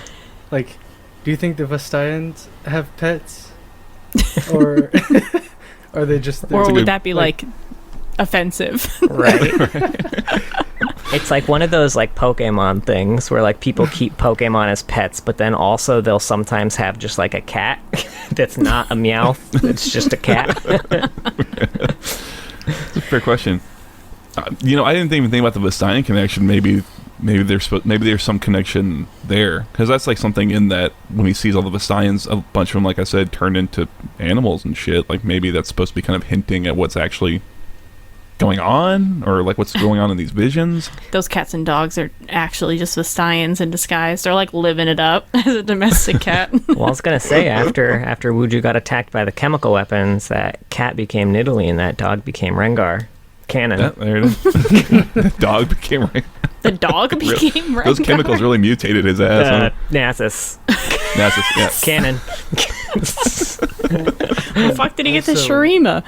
like, do you think the Vestians have pets, or are they just? Or would that be like offensive? Right. It's like one of those like Pokemon things where like people keep Pokemon as pets, but then also they'll sometimes have just like a cat that's not a Meowth, it's just a cat. That's a fair question. I didn't even think about the Vestian connection. Maybe there's some connection there, because that's like something in that when he sees all the Vestians, a bunch of them, like I said, turned into animals and shit. Like maybe that's supposed to be kind of hinting at what's actually going on, or like what's going on in these visions. Those cats and dogs are actually just Vestians in disguise. They're like living it up as a domestic cat. Well, I was gonna say after Wuju got attacked by the chemical weapons, that cat became Nidalee and that dog became Rengar. Canon. Yeah, there it is. The dog became Rengar. The dog became Rengar. Those chemicals really mutated his ass. Nasus. Nasus, yeah. Canon. Where the fuck did he get the Also- Shurima?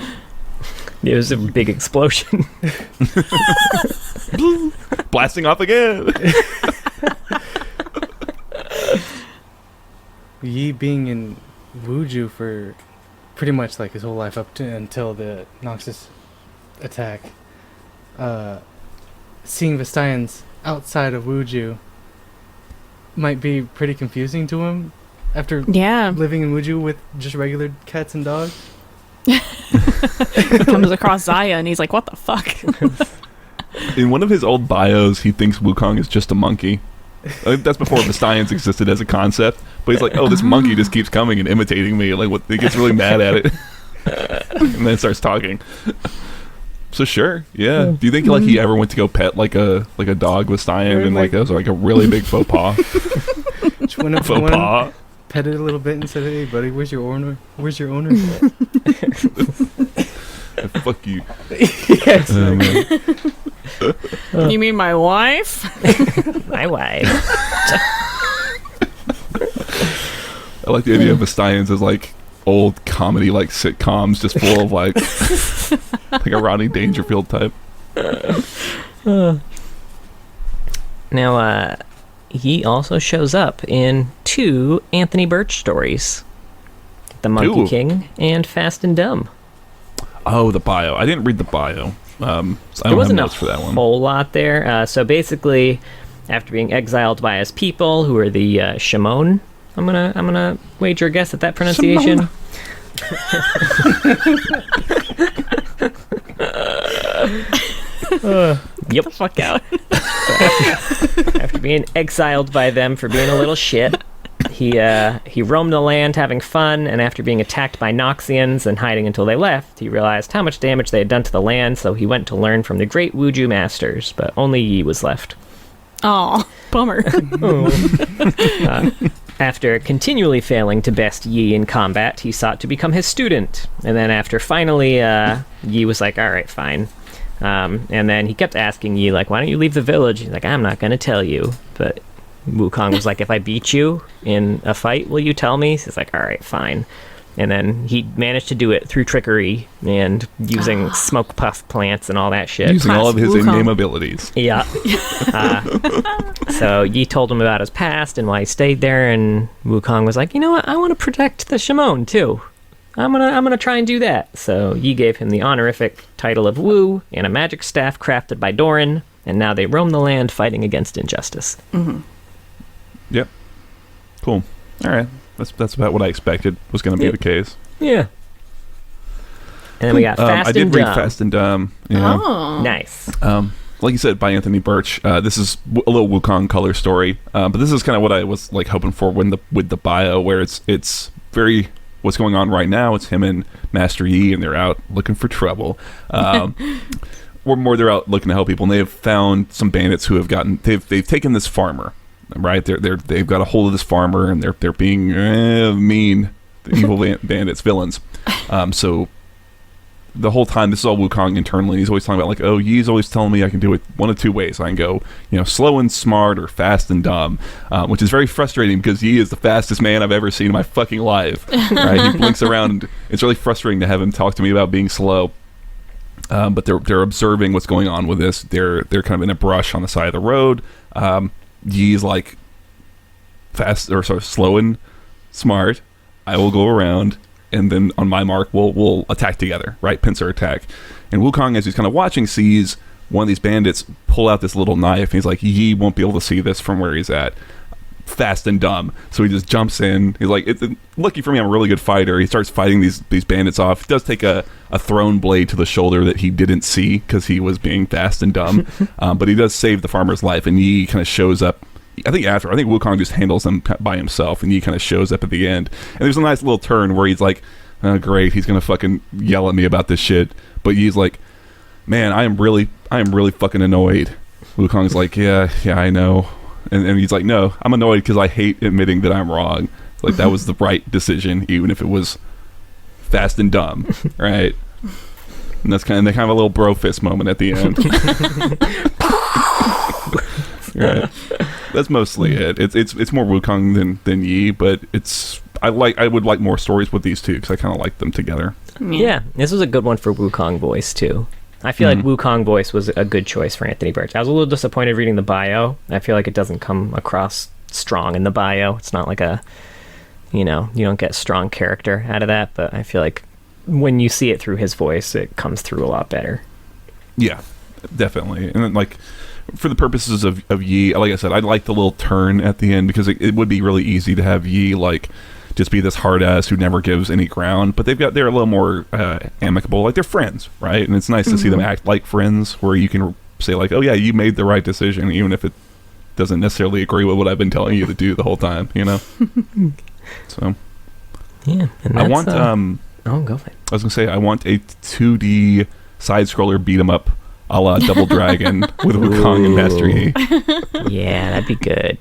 It was a big explosion. Blasting off again. Yi being in Wuju for pretty much like his whole life up to until the Noxus attack, seeing Vestians outside of Wuju might be pretty confusing to him after living in Wuju with just regular cats and dogs. He comes across Zaya and he's like, what the fuck? In one of his old bios, he thinks Wukong is just a monkey. I think that's before Vestians existed as a concept. But he's like, oh, this monkey just keeps coming and imitating me. Like, he gets really mad at it. And then starts talking. So sure, yeah. Do you think like he ever went to go pet like a dog Vestian, and like it was like a really big faux pas? Just went up to Faux one, pas. petted a little bit and said, "Hey, buddy, where's your owner? Where's your owner?" Fuck you. Yes. You mean my wife? My wife. I like the idea of Vestians as like old comedy like sitcoms, just full of like like a Rodney Dangerfield type. Now, he also shows up in 2 Anthony Birch stories, The Monkey King and Fast and Dumb. Oh, the bio. I didn't read the bio. So I There don't wasn't have a notes for that one. whole lot there. So basically, after being exiled by his people, who are the Shimon, I'm gonna wager a guess at that pronunciation. Get the fuck out. After being exiled by them for being a little shit, he roamed the land having fun, and after being attacked by Noxians and hiding until they left, he realized how much damage they had done to the land, so he went to learn from the great Wuju masters, but only Yi was left. Aw, bummer. After continually failing to best Yi in combat, he sought to become his student, and then after finally Yi was like, alright, fine. And then he kept asking Yi, like, why don't you leave the village? He's like, I'm not going to tell you. But Wukong was like, if I beat you in a fight, will you tell me? He's like, all right, fine. And then he managed to do it through trickery and using smoke puff plants and all that shit. Using all of his Wukong. in-game abilities. Yeah. So Yi told him about his past and why he stayed there, and Wukong was like, you know what? I want to protect the Shimon too. I'm gonna try and do that. So Yi gave him the honorific title of Wu and a magic staff crafted by Doran, and now they roam the land fighting against injustice. Mm-hmm. Yep. Cool. All right. That's about what I expected was going to be the case. Yeah. And then we got Fast I did and read Dumb. Fast and Dumb. Yeah. Oh. Nice. Like you said, by Anthony Birch. This is a little Wukong color story, but this is kind of what I was like hoping for with the bio, where it's very what's going on right now. It's him and Master Yi, and they're out looking for trouble. Or more, they're out looking to help people, and they have found some bandits who have they've taken this farmer. Right, they've got a hold of this farmer, and they're being mean, the evil bandits, villains. So the whole time, this is all Wukong internally. He's always talking about like, oh, Yi's always telling me I can do it one of two ways. I can go, slow and smart, or fast and dumb, which is very frustrating because Yi is the fastest man I've ever seen in my fucking life. Right, he blinks around. It's really frustrating to have him talk to me about being slow. But they're observing what's going on with this. They're kind of in a brush on the side of the road. Yi's like fast or sort of slow and smart. I will go around, and then on my mark, we'll attack together, right? Pincer attack. And Wukong, as he's kind of watching, sees one of these bandits pull out this little knife. And he's like, Yi won't be able to see this from where he's at. Fast and dumb. So he just jumps in. He's like, lucky for me, I'm a really good fighter. He starts fighting these bandits off. He does take a thrown blade to the shoulder that he didn't see because he was being fast and dumb. But he does save the farmer's life, and Yi kind of shows up. I think Wukong just handles him by himself, and Yi kind of shows up at the end. And there's a nice little turn where he's like, oh, great, he's gonna fucking yell at me about this shit. But Yi's like, man, I am really fucking annoyed. Wukong's like, yeah, I know. And he's like, no, I'm annoyed because I hate admitting that I'm wrong. Like, that was the right decision, even if it was fast and dumb, right? And that's kind of a little bro fist moment at the end. Right. That's mostly it. It's more Wukong than Yi, but I would like more stories with these two because I kind of like them together. Yeah, this was a good one for Wukong voice too. I feel like Wukong voice was a good choice for Anthony Birch. I was a little disappointed reading the bio. I feel like it doesn't come across strong in the bio. It's not like you don't get strong character out of that, but I feel like when you see it through his voice, it comes through a lot better. Yeah, definitely. And then, like, for the purposes of Yi, like I said, I'd like the little turn at the end because it would be really easy to have Yi, like, just be this hard ass who never gives any ground, but they're a little more amicable, like they're friends, right? And it's nice to see them act like friends, where you can say like, oh yeah, you made the right decision, even if it doesn't necessarily agree with what I've been telling you to do the whole time, So yeah, and I want go for it. I was gonna say I want a 2D side scroller beat 'em up a la Double Dragon with Wukong and Master Yi. Yeah, that'd be good.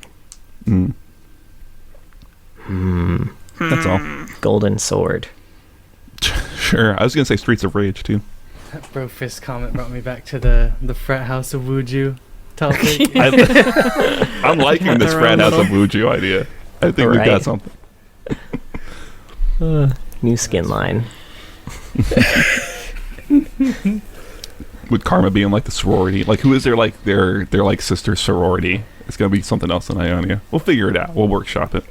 That's all. Golden Sword. Sure. I was going to say Streets of Rage, too. That bro fist comment brought me back to the frat house of Wuju topic. I'm liking this frat house of Wuju idea. I think we've got something. New skin line. With Karma being like the sorority. Like, who is their like sister sorority? It's going to be something else in Ionia. We'll figure it out. We'll workshop it.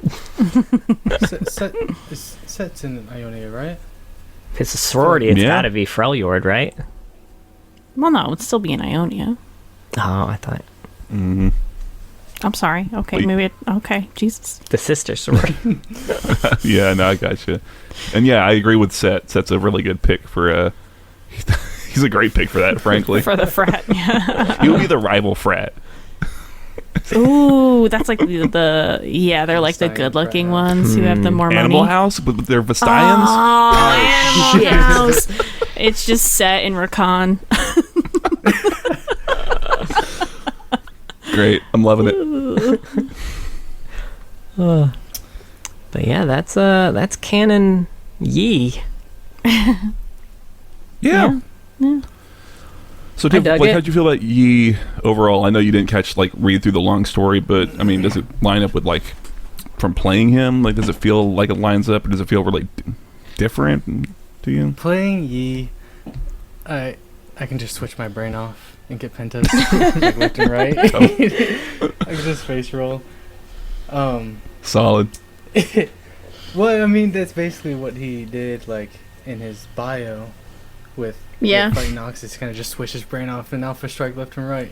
Set's in Ionia, right? If it's a sorority, it's got to be Freljord, right? Well, no, it would still be in Ionia. Oh, I thought. Mm-hmm. I'm sorry. Okay, okay, Jesus. The sister sorority. Yeah, no, I gotcha. And yeah, I agree with Set. Set's a really good pick for... he's a great pick for that, frankly. For the frat, yeah. He'll be the rival frat. Ooh, that's like they're like the good-looking ones who have the more money. Animal House with their Vestians. Oh, Animal House. It's just set in Rakan. Great, I'm loving it. But yeah, that's canon Yi. Yeah. So, Tiff, how'd you feel about Yi overall? I know you didn't read through the long story, but I mean, does it line up with from playing him? Like, does it feel like it lines up, or does it feel really different to you? Playing Yi, I can just switch my brain off and get pentas like left and right. I can just face roll. Solid. Well, I mean, that's basically what he did, like, in his bio with fighting Noxus. Kind of just switch his brain off and alpha strike left and right.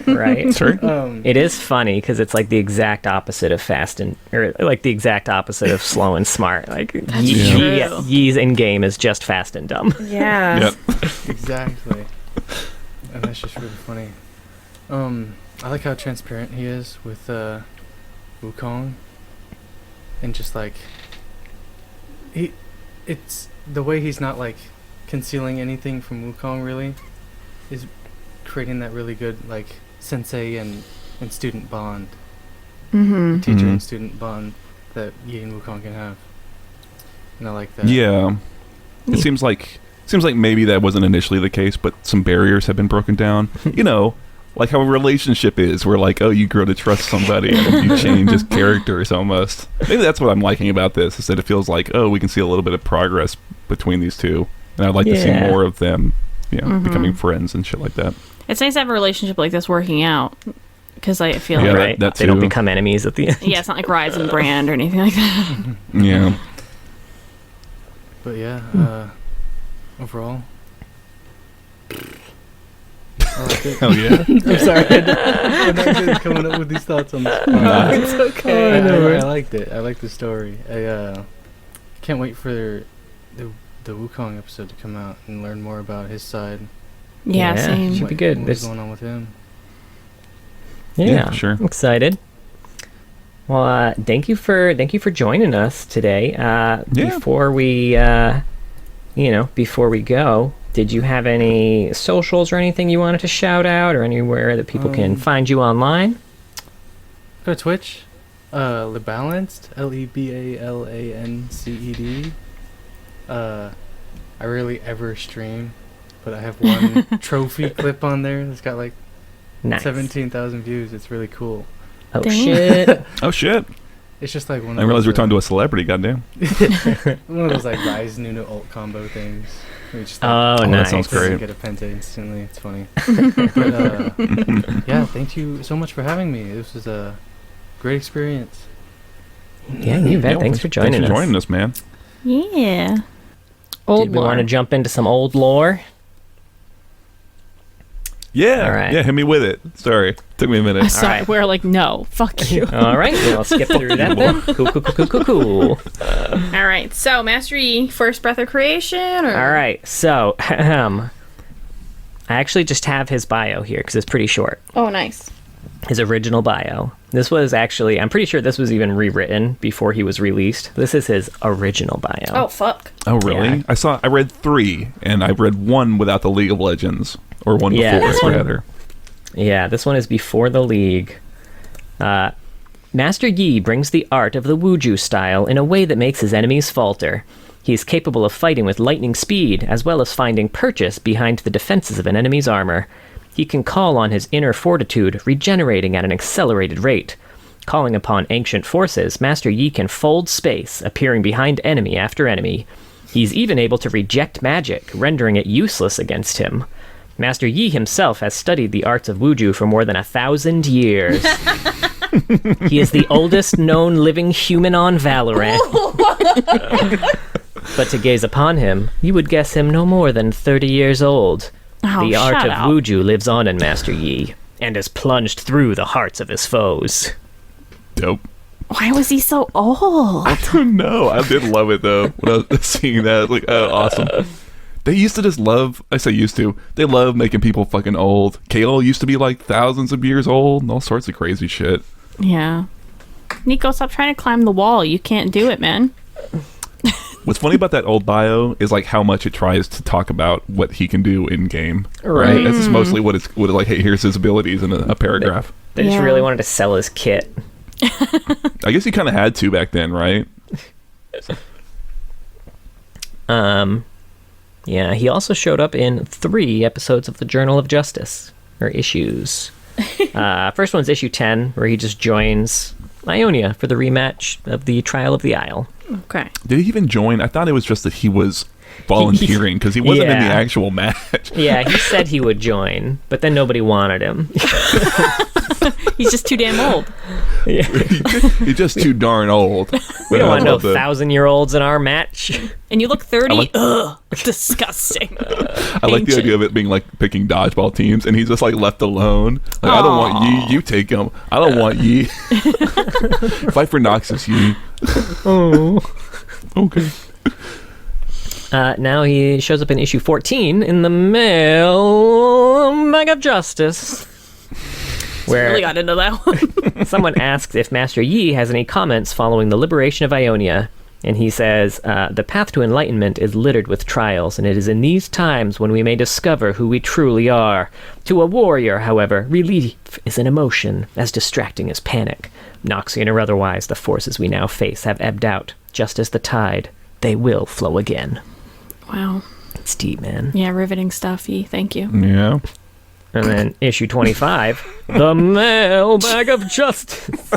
Right. Sure. It is funny because it's like the exact opposite of like the exact opposite of slow and smart. Like Yi's in game is just fast and dumb. Yeah. Yep. Exactly. And that's just really funny. I like how transparent he is with Wukong, and just like it's the way he's not like concealing anything from Wukong really is creating that really good like sensei and student bond, teacher and student bond that Yi and Wukong can have, and I like that. Yeah, it seems like maybe that wasn't initially the case, but some barriers have been broken down. You know, like how a relationship is, where like, oh, you grow to trust somebody and you change as characters almost. Maybe that's what I'm liking about this, is that it feels like, oh, we can see a little bit of progress between these two, and I'd like to see more of them, you know, becoming friends and shit like that. It's nice to have a relationship like this working out, because I feel right. That they don't become enemies at the end. Yeah, it's not like Rise and Brand or anything like that. Yeah. But yeah, overall, I like it. Hell yeah. I'm sorry, I'm not good at coming up with these thoughts on the spot. It's okay. I liked it. I liked the story. I can't wait for the Wukong episode to come out and learn more about his side. Yeah, same. Should be good. What's going on with him? Yeah, sure. I'm excited. Well, thank you for joining us today. Before we go, did you have any socials or anything you wanted to shout out, or anywhere that people can find you online? Go to Twitch, Lebalanced, LEBALANCED. I rarely ever stream, but I have one trophy clip on there that's got like 17,000 views. It's really cool. Oh shit! Oh shit! It's just like one of I realized those, we're talking to a celebrity. Goddamn! one of those like Rise Nunu ult combo things. Where you just, nice. That sounds great. Get a penta instantly. It's funny. But yeah, thank you so much for having me. This was a great experience. Yeah, you bet. Thanks for joining us. Thanks for joining us, man. Yeah. Did we want to jump into some old lore? Yeah. All right. Yeah, hit me with it. Sorry. Took me a minute. Sorry, we're like, no, fuck you. All right, well, I'll skip through that then. Cool. All right, so Master Yi, first breath of creation? Or? All right, so I actually just have his bio here because it's pretty short. Oh, nice. His original bio. This was actually, I'm pretty sure this was even rewritten before he was released. This is his original bio. Oh, fuck. Oh, really? Yeah. I read 3, and I read 1 without the League of Legends, or 1 before it, rather. Yeah, this one is before the League. Master Yi brings the art of the Wuju style in a way that makes his enemies falter. He is capable of fighting with lightning speed, as well as finding purchase behind the defenses of an enemy's armor. He can call on his inner fortitude, regenerating at an accelerated rate. Calling upon ancient forces, Master Yi can fold space, appearing behind enemy after enemy. He's even able to reject magic, rendering it useless against him. Master Yi himself has studied the arts of Wuju for more than 1,000 years. He is the oldest known living human on Valorant. But to gaze upon him, you would guess him no more than 30 years old. The art of Wuju lives on in Master Yi, and has plunged through the hearts of his foes. Dope. Why was he so old? I don't know. I did love it, though, when I was seeing that. I was like, oh, awesome. They used to just love, I say used to, they love making people fucking old. Kale used to be like thousands of years old and all sorts of crazy shit. Yeah. Nico, stop trying to climb the wall. You can't do it, man. What's funny about that old bio is like how much it tries to talk about what he can do in game. Right. That's just mostly what it's like, hey, here's his abilities in a paragraph. They just really wanted to sell his kit. I guess he kind of had to back then, right? Yeah, he also showed up in 3 episodes of the Journal of Justice, or issues. First one's issue 10, where he just joins Ionia for the rematch of the Trial of the Isle. Okay. Did he even join? I thought it was just that he was volunteering because he wasn't in the actual match. Yeah, he said he would join, but then nobody wanted him. He's just too damn old. Yeah. He's just too darn old. We don't want no 1,000-year-olds in our match. And you look 30? Ugh, disgusting. I like the idea of it being like picking dodgeball teams, and he's just like left alone. Like, I don't want Yi. You take him. I don't want Yi. Fight for Noxus, Yi. Oh. Okay. Now he shows up in issue 14 in the Mailbag of Justice. Where really got into that one. Someone asks if Master Yi has any comments following the liberation of Ionia. And he says, the path to enlightenment is littered with trials, and it is in these times when we may discover who we truly are. To a warrior, however, relief is an emotion as distracting as panic. Noxian or otherwise, the forces we now face have ebbed out. Just as the tide, they will flow again. Wow. It's deep, man. Yeah, riveting stuff, E. Thank you. Yeah. And then issue 25, the Mailbag of Justice.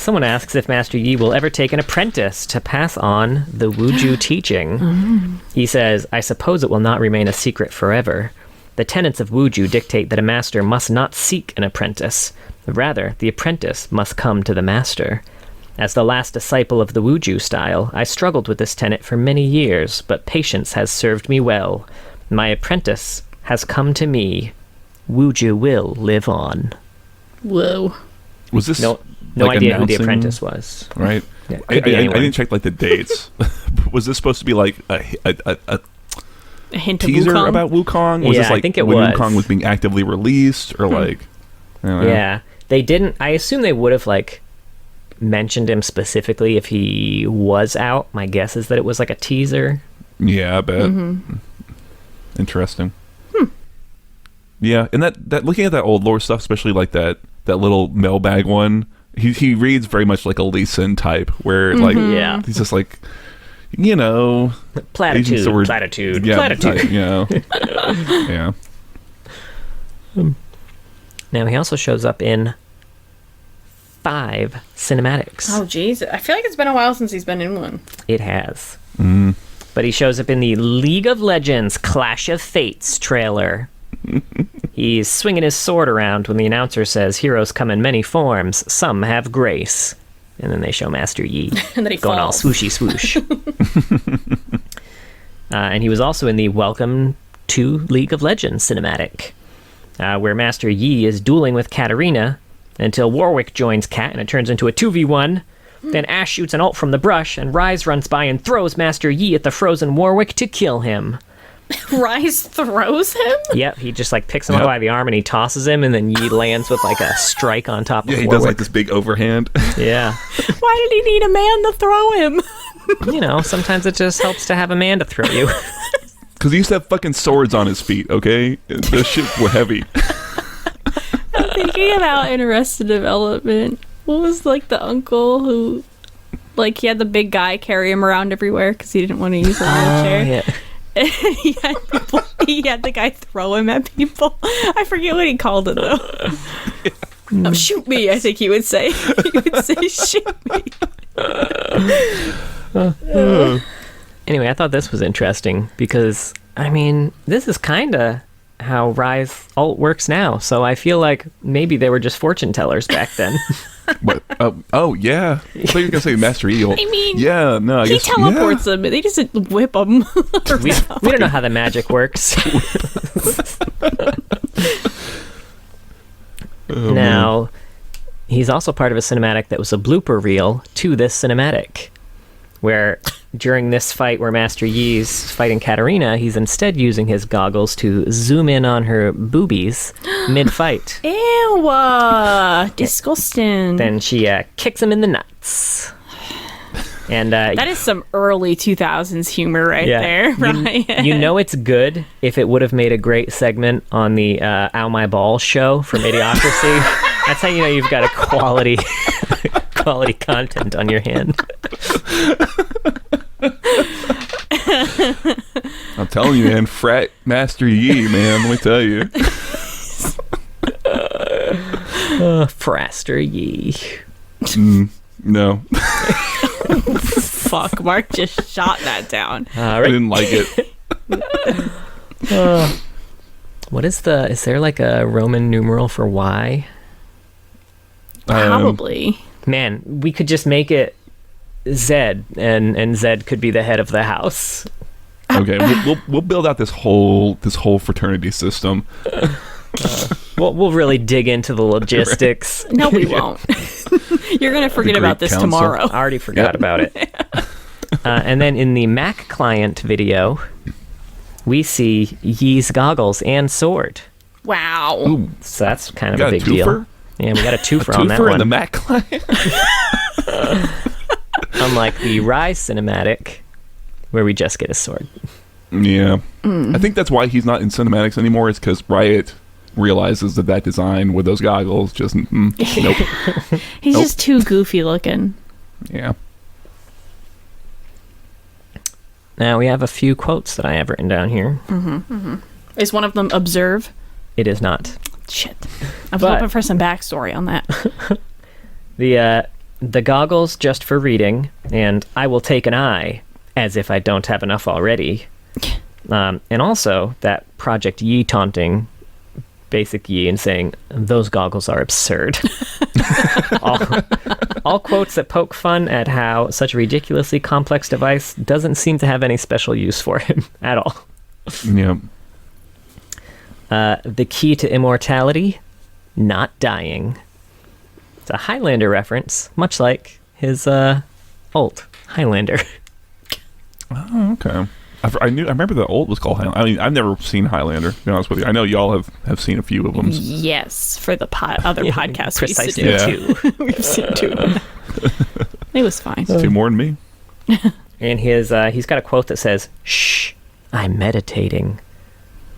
Someone asks if Master Yi will ever take an apprentice to pass on the Wuju teaching. He says, I suppose it will not remain a secret forever. The tenets of Wuju dictate that a master must not seek an apprentice. Rather, the apprentice must come to the master. As the last disciple of the Wuju style, I struggled with this tenet for many years, but patience has served me well. My apprentice has come to me. Wuju will live on. Whoa. Was this no like idea who the apprentice was? Right. Yeah, I didn't check like the dates. Was this supposed to be like a hint teaser of Wukong? about Wukong? Was Yeah, this like I think it when was. Wukong was being actively released, or like? I don't know. Yeah, they didn't. I assume they would have like mentioned him specifically if he was out. My guess is that it was like a teaser. Yeah, I bet. Interesting. Yeah, and that looking at that old lore stuff, especially like that little mailbag one, he reads very much like a Lee Sin type, where like Yeah. he's just like, you know, Platitude, Sword- platitude, yeah, platitude. you know, yeah. Now he also shows up in 5 cinematics. Oh, jeez. I feel like it's been a while since he's been in one. It has. But he shows up in the League of Legends Clash of Fates trailer. He's swinging his sword around when the announcer says heroes come in many forms, some have grace. And then they show Master Yi And then he going all falls. swooshy swoosh. And he was also in the Welcome to League of Legends cinematic, where Master Yi is dueling with Katarina until Warwick joins Kat and it turns into a 2v1. Then Ash shoots an ult from the brush and Ryze runs by and throws Master Yi at the frozen Warwick to kill him. Ryze throws him? Yep, he just like picks him up by the arm and he tosses him, and then Yi lands with like a strike on top of Yeah, he Warwick. does like this big overhand. Yeah. Why did he need a man to throw him? You know, sometimes it just helps to have a man to throw you. Because he used to have fucking swords on his feet, okay? Those shit were heavy. I'm thinking about in Arrested Development. What was like the uncle who, like, he had the big guy carry him around everywhere because he didn't want to use a wheelchair. Yeah. And he had the guy throw him at people. I forget what he called it though. Oh, shoot me! I think he would say. He would say, "Shoot me." Anyway, I thought this was interesting because, I mean, this is kind of how Ryze ult works now. So I feel like maybe they were just fortune tellers back then. What? Oh, yeah. I thought you were going to say Master Yi. I mean, yeah, no, I he guess. teleports them. They just whip them. we don't know how the magic works. Oh, Now, he's also part of a cinematic that was a blooper reel to this cinematic, where during this fight where Master Yi's fighting Katarina, he's instead using his goggles to zoom in on her boobies mid-fight. Ew, disgusting. Then she kicks him in the nuts. And that is some early 2000s humor right there, right? You know it's good if it would have made a great segment on the Ow My Balls show from Idiocracy. That's how you know you've got a quality content on your hand. I'm telling you, man, frat Master Yi, man, let me tell you. Fraster Yi. No. Fuck, Mark just shot that down. I didn't like it. Is there like a Roman numeral for Y? Probably. Man, we could just make it Z, and Z could be the head of the house. Okay, we'll build out this whole fraternity system. We'll really dig into the logistics. No, we won't. You're gonna forget about this council. tomorrow. I already forgot about it. And then in the Mac client video, we see Yee's goggles and sword. Wow. Ooh, So that's kind of got a big twofer? deal. Yeah, we got a twofer on that Twofer in one. the Mac client. Unlike the Rise cinematic, where we just get a sword. Yeah, I think that's why he's not in cinematics anymore. Is because Riot realizes that design with those goggles just nope. He's just too goofy looking. Yeah. Now we have a few quotes that I have written down here. Is one of them observe? It is not. Shit. I'm But- hoping for some backstory on that. The goggles just for reading, and I will take an eye, as if I don't have enough already. And also that Project Yi taunting Basic Yi and saying, those goggles are absurd. all quotes that poke fun at how such a ridiculously complex device doesn't seem to have any special use for him at all. Yeah. The key to immortality, not dying. It's a Highlander reference, much like his ult, Highlander. Oh, okay. I remember the old was called Highlander. I mean, I've never seen Highlander, to be honest with you. I know y'all have seen a few of them. Yes, for the other podcasts we used to Precisely do. Yeah. two. We've seen two of them. It was fine. Two more than me. And he's got a quote that says, "Shh, I'm meditating."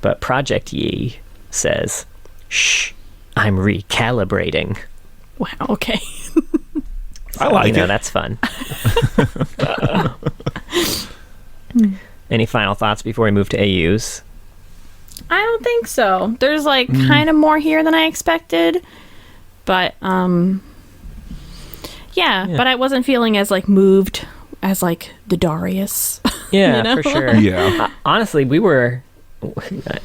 But Project Yi says, "Shh, I'm recalibrating." Wow, okay. I like it. That's fun. Any final thoughts before we move to AUs? I don't think so. There's like kind of more here than I expected. But yeah, but I wasn't feeling as like moved as like the Darius. Yeah, You know? for sure. Yeah. Honestly,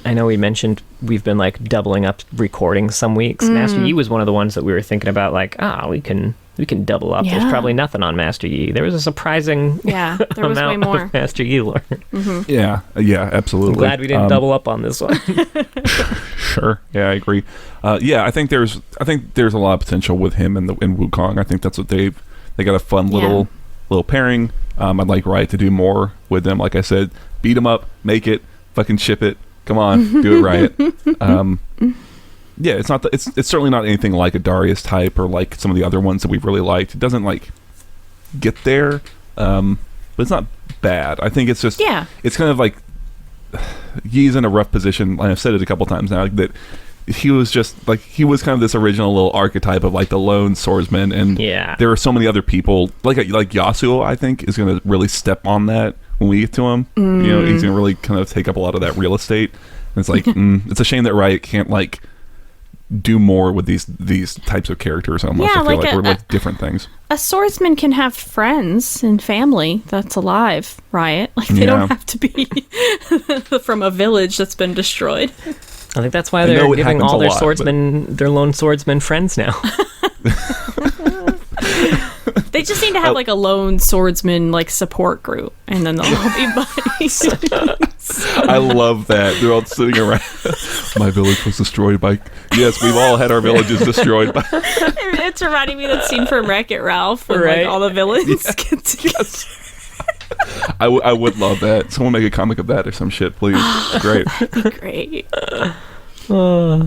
I know we mentioned we've been like doubling up recording some weeks. Master Yi was one of the ones that we were thinking about, like, we can double up. Yeah. There's probably nothing on Master Yi. There was a surprising Yeah, there was way amount more. of Master Yi lore. Yeah, absolutely. I'm glad we didn't double up on this one. Sure. Yeah, I agree. I think there's a lot of potential with him and Wukong. I think that's what they got a fun little pairing. I'd like Riot to do more with them. Like I said, beat them up, make it, fucking ship it. Come on, do it, Riot. It's not. It's certainly not anything like a Darius type or like some of the other ones that we've really liked. It doesn't like get there, but it's not bad. I think it's just it's kind of like Yi's in a rough position. I've said it a couple times now that he was just like he was kind of this original little archetype of like the lone swordsman, and there are so many other people like Yasuo. I think is going to really step on that when we get to him. You know, he's going to really kind of take up a lot of that real estate. And it's like it's a shame that Riot can't like do more with these types of characters. Almost, I feel like we're like different things. A swordsman can have friends and family that's alive, Riot. Like they don't have to be from a village that's been destroyed. I think that's why they're giving all their their lone swordsmen friends now. They just need to have like a lone swordsman like support group, and then they'll all be buddies. I love that. They're all sitting around. My village was destroyed by... Yes, we've all had our villages destroyed by... It's reminding me of that scene from Wreck-It Ralph when like all the villains get together. I would love that. Someone make a comic of that or some shit, please. It's great. That'd be great. All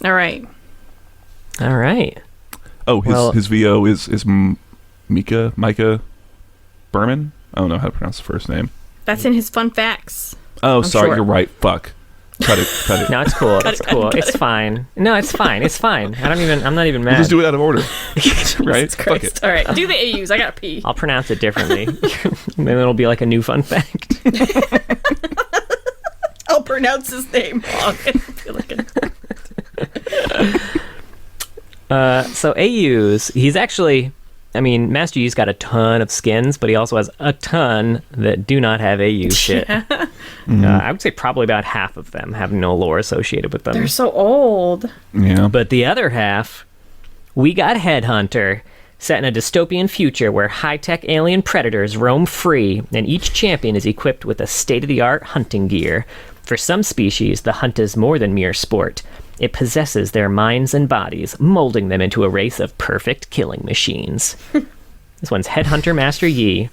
right. All right. Oh, his VO is Micah Berman? I don't know how to pronounce the first name. That's in his fun facts. Oh, I'm sorry, sure. You're right. Fuck. Cut it. No, it's cool. It's cool. It's fine. No, it's fine. It's fine. I'm not even mad. We'll just do it out of order. Right? Fuck it. All right, do the AUs. I gotta pee. I'll pronounce it differently. And then it'll be like a new fun fact. I'll pronounce his name wrong. So AUs, he's actually, Master Yi's got a ton of skins, but he also has a ton that do not have AU shit. I would say probably about half of them have no lore associated with them. They're so old. Yeah. But the other half, we got Headhunter, set in a dystopian future where high-tech alien predators roam free, and each champion is equipped with a state-of-the-art hunting gear. For some species, the hunt is more than mere sport. It possesses their minds and bodies, molding them into a race of perfect killing machines. This one's Headhunter Master Yi.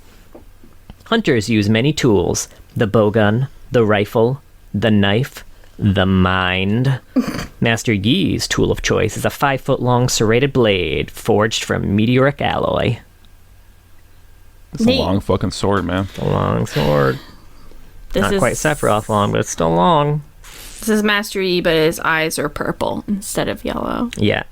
Hunters use many tools: the bowgun, the rifle, the knife, the mind. Master Yi's tool of choice is a 5-foot-long serrated blade forged from meteoric alloy. It's a long fucking sword, man. A long sword. Not quite Sephiroth long, but it's still long. This is Master Yi, but his eyes are purple instead of yellow. Yeah.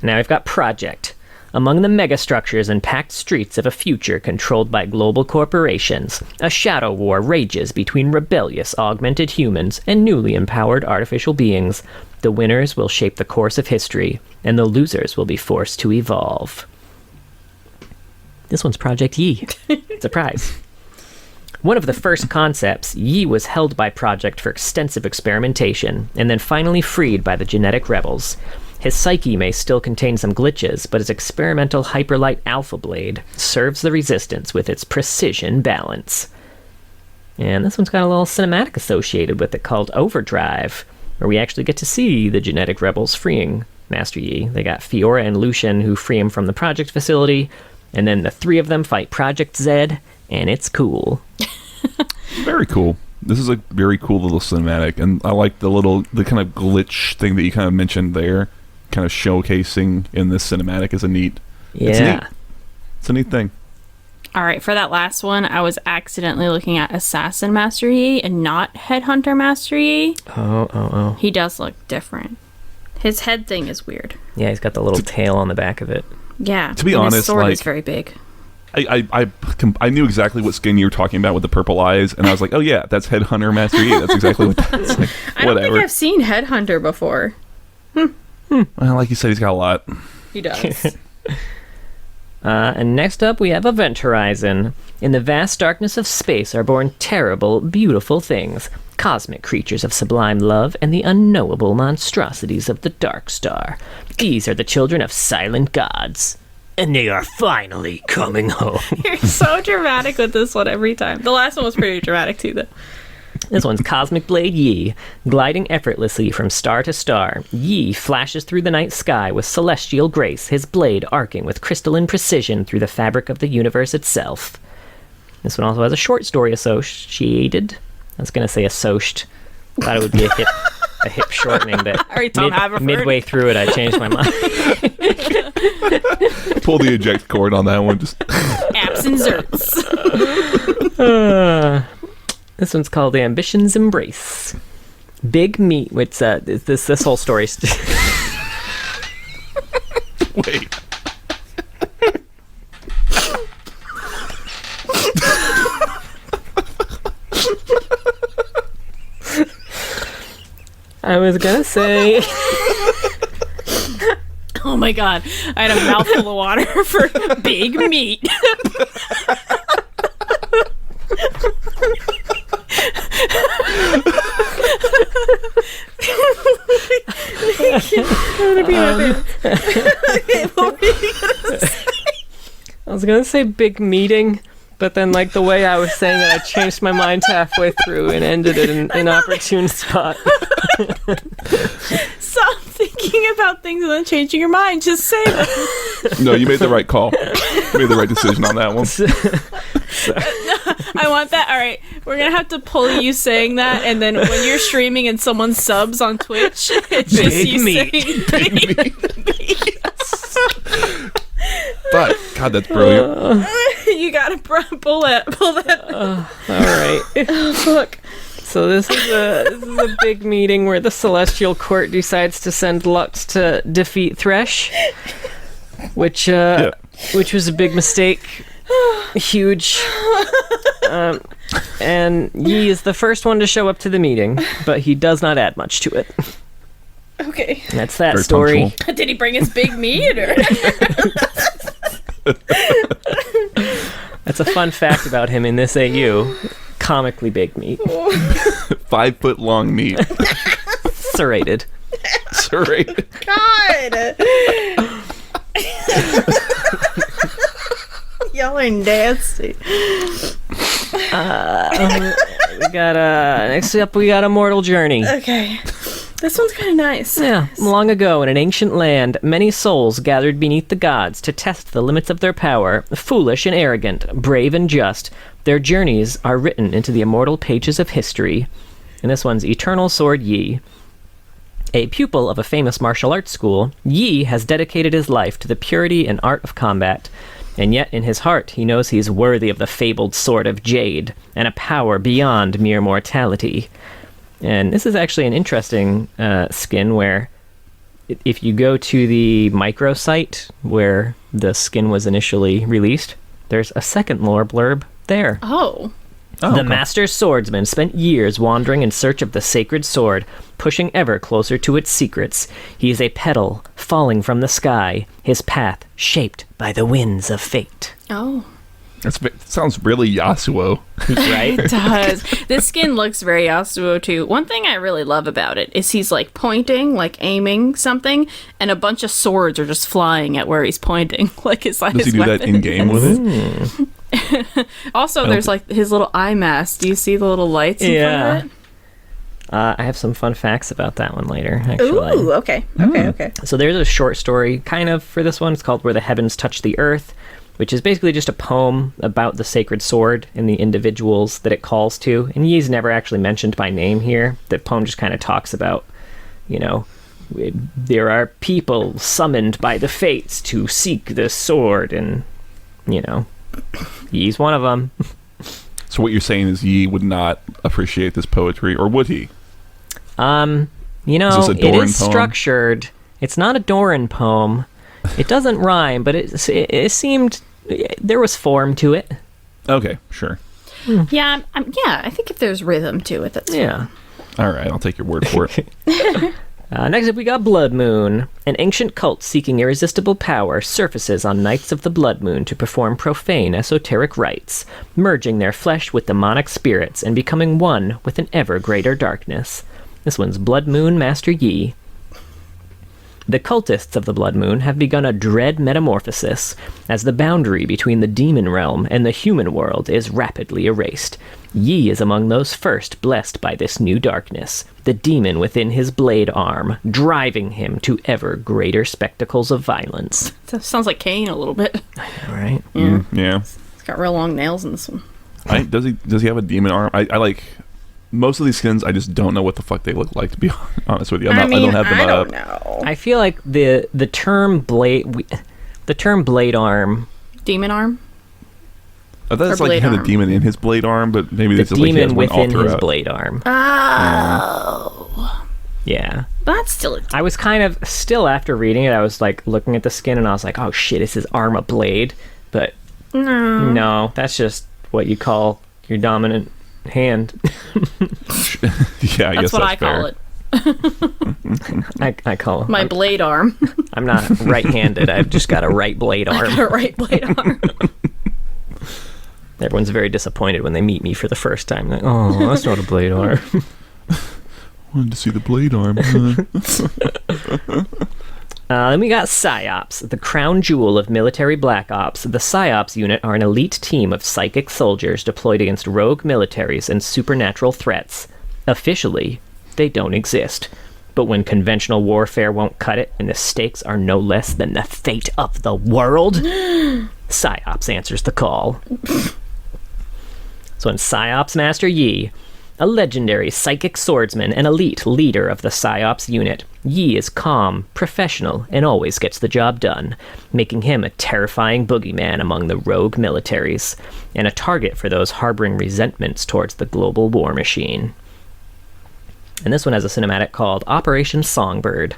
Now we've got Project. Among the megastructures and packed streets of a future controlled by global corporations, a shadow war rages between rebellious augmented humans and newly empowered artificial beings. The winners will shape the course of history, and the losers will be forced to evolve. This one's Project Yi. Surprise. One of the first concepts, Yi was held by Project for extensive experimentation, and then finally freed by the genetic rebels. His psyche may still contain some glitches, but his experimental hyperlight alpha blade serves the resistance with its precision balance. And this one's got a little cinematic associated with it called Overdrive, where we actually get to see the genetic rebels freeing Master Yi. They got Fiora and Lucian who free him from the Project facility, and then the three of them fight Project Z, and it's cool. Very cool. This is a very cool little cinematic, and I like the kind of glitch thing that you kind of mentioned there, kind of showcasing in this cinematic is a neat. Yeah. It's a neat thing. All right, for that last one, I was accidentally looking at Assassin Master Yi and not Headhunter Master Yi. Oh. He does look different. His head thing is weird. Yeah, he's got the little tail on the back of it. Yeah. To be and honest, his sword is very big. I knew exactly what skin you were talking about with the purple eyes, and I was like, oh yeah, that's Headhunter Master Yi. That's exactly what that's like. I don't think I've seen Headhunter before. Well, like you said, he's got a lot. He does. And next up, we have Event Horizon. In the vast darkness of space are born terrible, beautiful things. Cosmic creatures of sublime love and the unknowable monstrosities of the Dark Star. These are the children of silent gods. And they are finally coming home. You're so dramatic with this one every time. The last one was pretty dramatic too, though. This one's Cosmic Blade Yi. Gliding effortlessly from star to star, Yi flashes through the night sky with celestial grace, his blade arcing with crystalline precision through the fabric of the universe itself. This one also has a short story associated. I was going to say associated. Thought it would be a hip shortening, but midway through it, I changed my mind. Pull the eject cord on that one. Just Apps and zerts. This one's called Ambition's Embrace. Big Meat, which this whole story. wait. I was gonna say. Oh my god, I had a mouthful of water for Big Meat. I was gonna say big meeting, but then like the way I was saying it, I changed my mind halfway through and ended it in an inopportune spot. Stop thinking about things and then changing your mind. Just say that. No, you made the right call. You made the right decision on that one. I want that. All right, we're gonna have to pull you saying that, and then when you're streaming and someone subs on Twitch, it's just Big you meat. saying big meat. But God, that's brilliant. You gotta pull that. All right. Oh, fuck. So this is a big meeting where the Celestial Court decides to send Lux to defeat Thresh, which was a big mistake. Huge. And Yi is the first one to show up to the meeting, but he does not add much to it. Okay. That's that Very story. punctual. Did he bring his big meat? Or? That's a fun fact about him in this AU. Comically big meat. 5 foot long meat. Serrated. Serrated. God. Y'all are nasty. We got next up we got Immortal Journey. Okay. This one's kind of nice. Yeah. Long ago in an ancient land, many souls gathered beneath the gods to test the limits of their power. Foolish and arrogant, brave and just, their journeys are written into the immortal pages of history. And this one's Eternal Sword Yi. A pupil of a famous martial arts school, Yi has dedicated his life to the purity and art of combat. And yet in his heart he knows he is worthy of the fabled sword of jade, and a power beyond mere mortality. And this is actually an interesting skin where if you go to the microsite where the skin was initially released, there's a second lore blurb there. Oh. The master swordsman spent years wandering in search of the sacred sword, pushing ever closer to its secrets. He is a petal falling from the sky, his path shaped by the winds of fate. Oh. It sounds really Yasuo. Right? It does. This skin looks very Yasuo too. One thing I really love about it is he's like pointing, like aiming something, and a bunch of swords are just flying at where he's pointing. Like his Does he do that in game with it? Also, there's like his little eye mask. Do you see the little lights in front of it? I have some fun facts about that one later, actually. Ooh, okay. Okay. So there's a short story kind of for this one. It's called Where the Heavens Touch the Earth, which is basically just a poem about the sacred sword and the individuals that it calls to. And Yi's never actually mentioned by name here. The poem just kind of talks about, there are people summoned by the fates to seek this sword, and, Yi's one of them. So what you're saying is Yi would not appreciate this poetry, or would he? It Doran is poem? structured. It's not a Doran poem. It doesn't rhyme, but it seemed there was form to it. Okay, sure. Yeah, I think if there's rhythm to it, that's Yeah. All right, I'll take your word for it. Next up, we got Blood Moon. An ancient cult seeking irresistible power surfaces on nights of the Blood Moon to perform profane, esoteric rites, merging their flesh with demonic spirits and becoming one with an ever greater darkness. This one's Blood Moon Master Yi. The cultists of the Blood Moon have begun a dread metamorphosis, as the boundary between the demon realm and the human world is rapidly erased. Yi is among those first blessed by this new darkness, the demon within his blade arm, driving him to ever greater spectacles of violence. That sounds like Cain a little bit. All right. Yeah. He's got real long nails in this one. Does he have a demon arm? I like most of these skins. I just don't know what the fuck they look like, to be honest with you. I don't have them I up. don't know. I feel like the term blade arm. Demon arm? I thought it's Or like he blade had a arm. demon in his blade arm, but maybe The this is like he has demon one all within his throughout. blade arm. Oh. Yeah. That's still a... I was kind of still after reading it. I was like looking at the skin, and I was like, "Oh shit, is his arm a blade?" But no, that's just what you call your dominant hand. Yeah, I guess That's what I fair. call it. I call My blade arm. I'm not right-handed. I've just got a right blade arm. A right blade arm. Everyone's very disappointed when they meet me for the first time. Like, oh, that's not a blade arm. Wanted to see the blade arm. Then we got PsyOps, the crown jewel of military black ops. The PsyOps unit are an elite team of psychic soldiers deployed against rogue militaries and supernatural threats. Officially, they don't exist. But when conventional warfare won't cut it and the stakes are no less than the fate of the world, PsyOps answers the call. So in PsyOps Master Yi, a legendary psychic swordsman and elite leader of the PsyOps unit, Yi is calm, professional, and always gets the job done, making him a terrifying boogeyman among the rogue militaries, and a target for those harboring resentments towards the global war machine. And this one has a cinematic called Operation Songbird,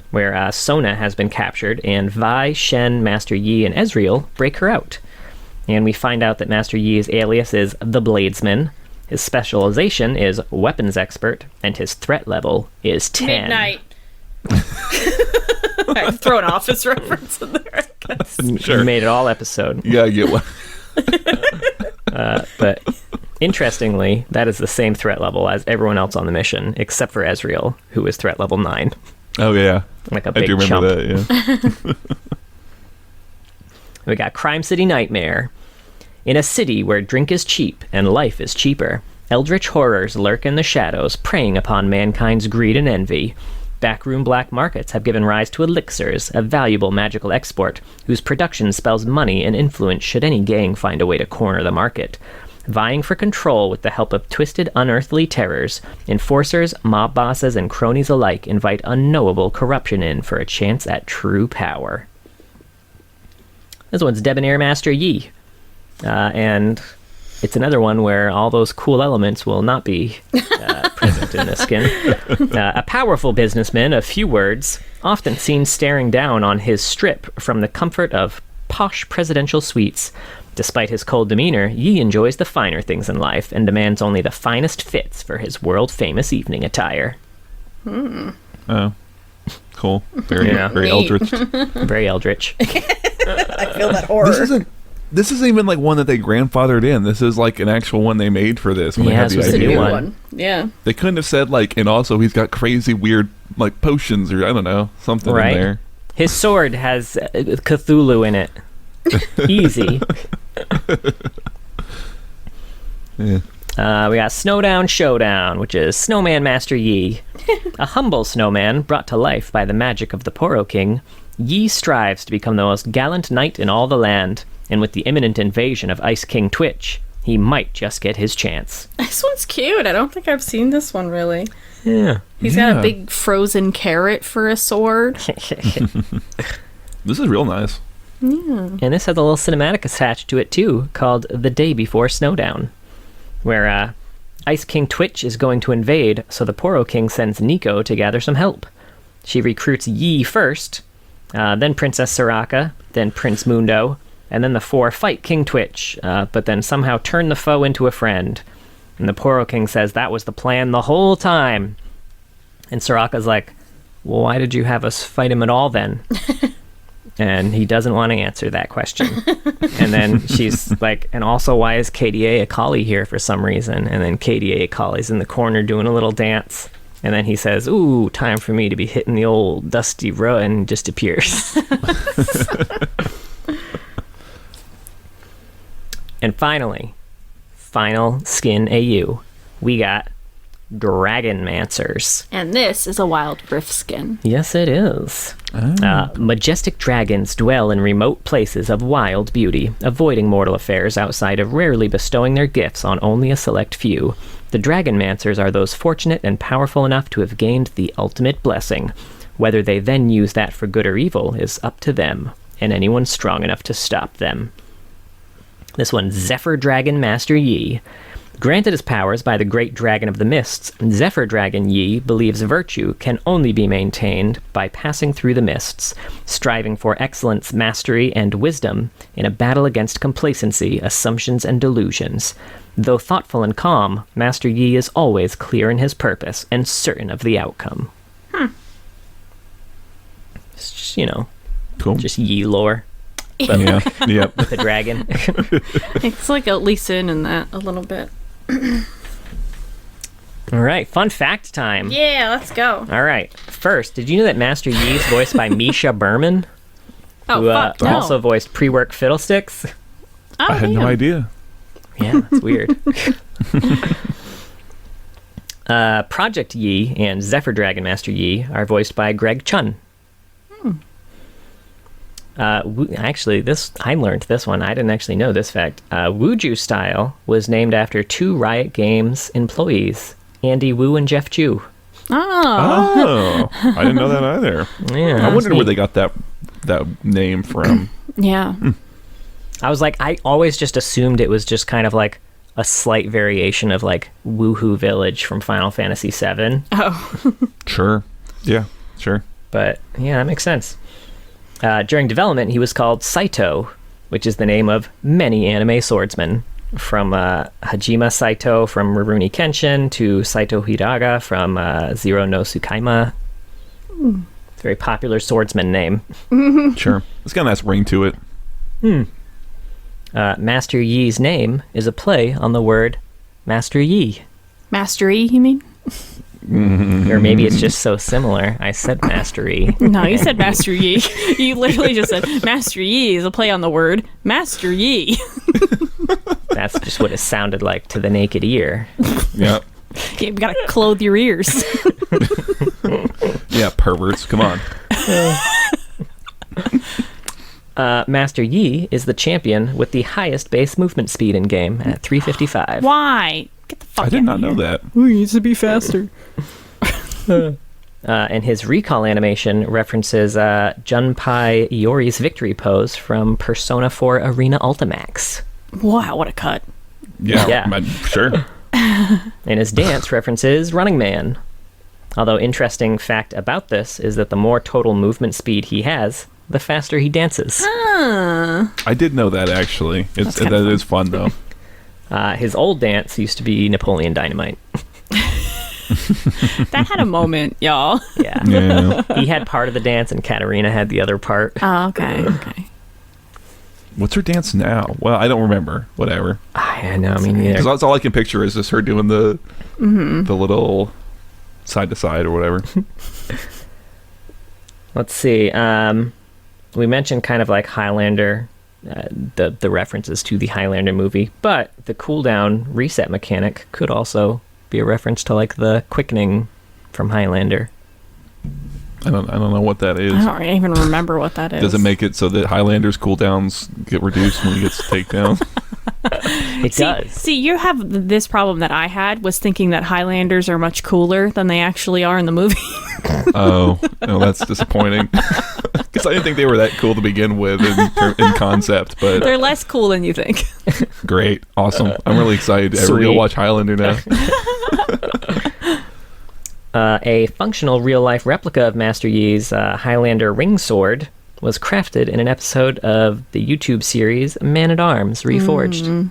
where Sona has been captured, and Vi, Shen, Master Yi, and Ezreal break her out. And we find out that Master Yi's alias is the Bladesman, his specialization is weapons expert, and his threat level is 10. Midnight. I throw an Office reference in there, I guess. You made it all episode. Yeah, I get one. But interestingly, that is the same threat level as everyone else on the mission, except for Ezreal, who is threat level 9. Oh, yeah. Like a I big do chump. remember that, yeah. We got Crime City Nightmare. In a city where drink is cheap and life is cheaper, eldritch horrors lurk in the shadows, preying upon mankind's greed and envy. Backroom black markets have given rise to elixirs, a valuable magical export, whose production spells money and influence should any gang find a way to corner the market. Vying for control with the help of twisted, unearthly terrors, enforcers, mob bosses, and cronies alike invite unknowable corruption in for a chance at true power. This one's Debonair Master Yi. And it's another one where all those cool elements will not be present in this skin. A powerful businessman of few words, often seen staring down on his strip from the comfort of posh presidential suites. Despite his cold demeanor, Yi enjoys the finer things in life and demands only the finest fits for his world-famous evening attire. Oh, cool. Very, Yeah. very eldritch. Very eldritch. I feel that horror. This isn't even like one that they grandfathered in. This is like an actual one they made for this. When Yeah, they had this the was a idea. new one. Yeah. They couldn't have said like, and also he's got crazy weird like potions or I don't know, something Right. in there. His sword has Cthulhu in it. Easy. Yeah. We got Snowdown Showdown, which is Snowman Master Yi. A humble snowman brought to life by the magic of the Poro King, Yi strives to become the most gallant knight in all the land, and with the imminent invasion of Ice King Twitch, he might just get his chance. This one's cute. I don't think I've seen this one really. Yeah. He's got Yeah. a big frozen carrot for a sword. This is real nice. And this has a little cinematic attached to it too, called The Day Before Snowdown, where Ice King Twitch is going to invade, so the Poro King sends Nico to gather some help. She recruits Yi first, then Princess Soraka, then Prince Mundo, and then the four fight King Twitch, but then somehow turn the foe into a friend. And the Poro King says that was the plan the whole time. And Soraka's like, well, why did you have us fight him at all then? And he doesn't want to answer that question. And then she's like, and also why is KDA Akali here for some reason? And then KDA Akali's in the corner doing a little dance. And then he says, ooh, time for me to be hitting the old dusty road, and disappears. And finally, final skin AU, we got Dragonmancers. And this is a wild rift skin. Yes, it is. Oh. Majestic dragons dwell in remote places of wild beauty, avoiding mortal affairs outside of rarely bestowing their gifts on only a select few. The Dragonmancers are those fortunate and powerful enough to have gained the ultimate blessing. Whether they then use that for good or evil is up to them, and anyone strong enough to stop them. This one, Zephyr Dragon Master Yi. Granted his powers by the great dragon of the mists, Zephyr Dragon Yi believes virtue can only be maintained by passing through the mists, striving for excellence, mastery, and wisdom in a battle against complacency, assumptions, and delusions. Though thoughtful and calm, Master Yi is always clear in his purpose and certain of the outcome. It's just, you know, Cool. just Yi lore. Yeah. Yep. The dragon. It's like a Lisa in that a little bit. All right, fun fact time. Yeah, let's go. All right, first, did you know that Master Yi is voiced by Misha Berman, Oh, who fuck, no. also voiced pre-work Fiddlesticks? Oh, I had no damn. idea. Yeah, that's weird. Project Yi and Zephyr Dragon Master Yi are voiced by Greg Chun. Actually, I learned this one. I didn't actually know this fact. Wuju Style was named after two Riot Games employees, Andy Wu and Jeff Chu. Oh. Oh, I didn't know that either. Yeah, I that's wondered where neat. they got that name from. Yeah. I was like, I always just assumed it was just kind of like a slight variation of like Woohoo Village from Final Fantasy VII. Oh. Sure. Yeah. Sure. But yeah, that makes sense. During development, he was called Saito, which is the name of many anime swordsmen, from Hajime Saito from Rurouni Kenshin to Saito Hiraga from Zero no Tsukaima. It's a very popular swordsman name. Sure. It's got a nice ring to it. Master Yi's name is a play on the word Master Yi. Mastery, you mean? Or maybe it's just so similar. I said Mastery. No, you said Master Yi. You literally just said Master Yi is a play on the word Master Yi. That's just what it sounded like to the naked ear. Yep. You gotta clothe your ears. Yeah, perverts. Come on. Master Yi is the champion with the highest base movement speed in game at 355. Why? Get the fuck I did not outta know here. that. Ooh, he needs to be faster. And his recall animation references Junpei Iori's victory pose from Persona 4 Arena Ultimax. Wow, what a cut. Yeah. Sure. And his dance references Running Man. Although interesting fact about this is that the more total movement speed he has, the faster he dances. I did know that, actually. That is fun, though. His old dance used to be Napoleon Dynamite. That had a moment, y'all. Yeah. He had part of the dance and Katarina had the other part. Oh, okay. What's her dance now? Well, I don't remember. Whatever. I know, me neither. Because that's all I can picture is just her doing the little side to side or whatever. Let's see. We mentioned kind of like Highlander, the references to the Highlander movie, but the cooldown reset mechanic could also be a reference to like the quickening from Highlander. I don't know what that is. I don't even remember what that is. Does it make it so that Highlander's cooldowns get reduced when he gets takedown? It does. See, you have this problem that I had, was thinking that Highlanders are much cooler than they actually are in the movie. Oh, no, that's disappointing. Because I didn't think they were that cool to begin with in concept, but They're less cool than you think. great, awesome. I'm really excited to ever go watch Highlander now. A functional real-life replica of Master Yi's Highlander ring sword was crafted in an episode of the YouTube series Man-at-Arms Reforged.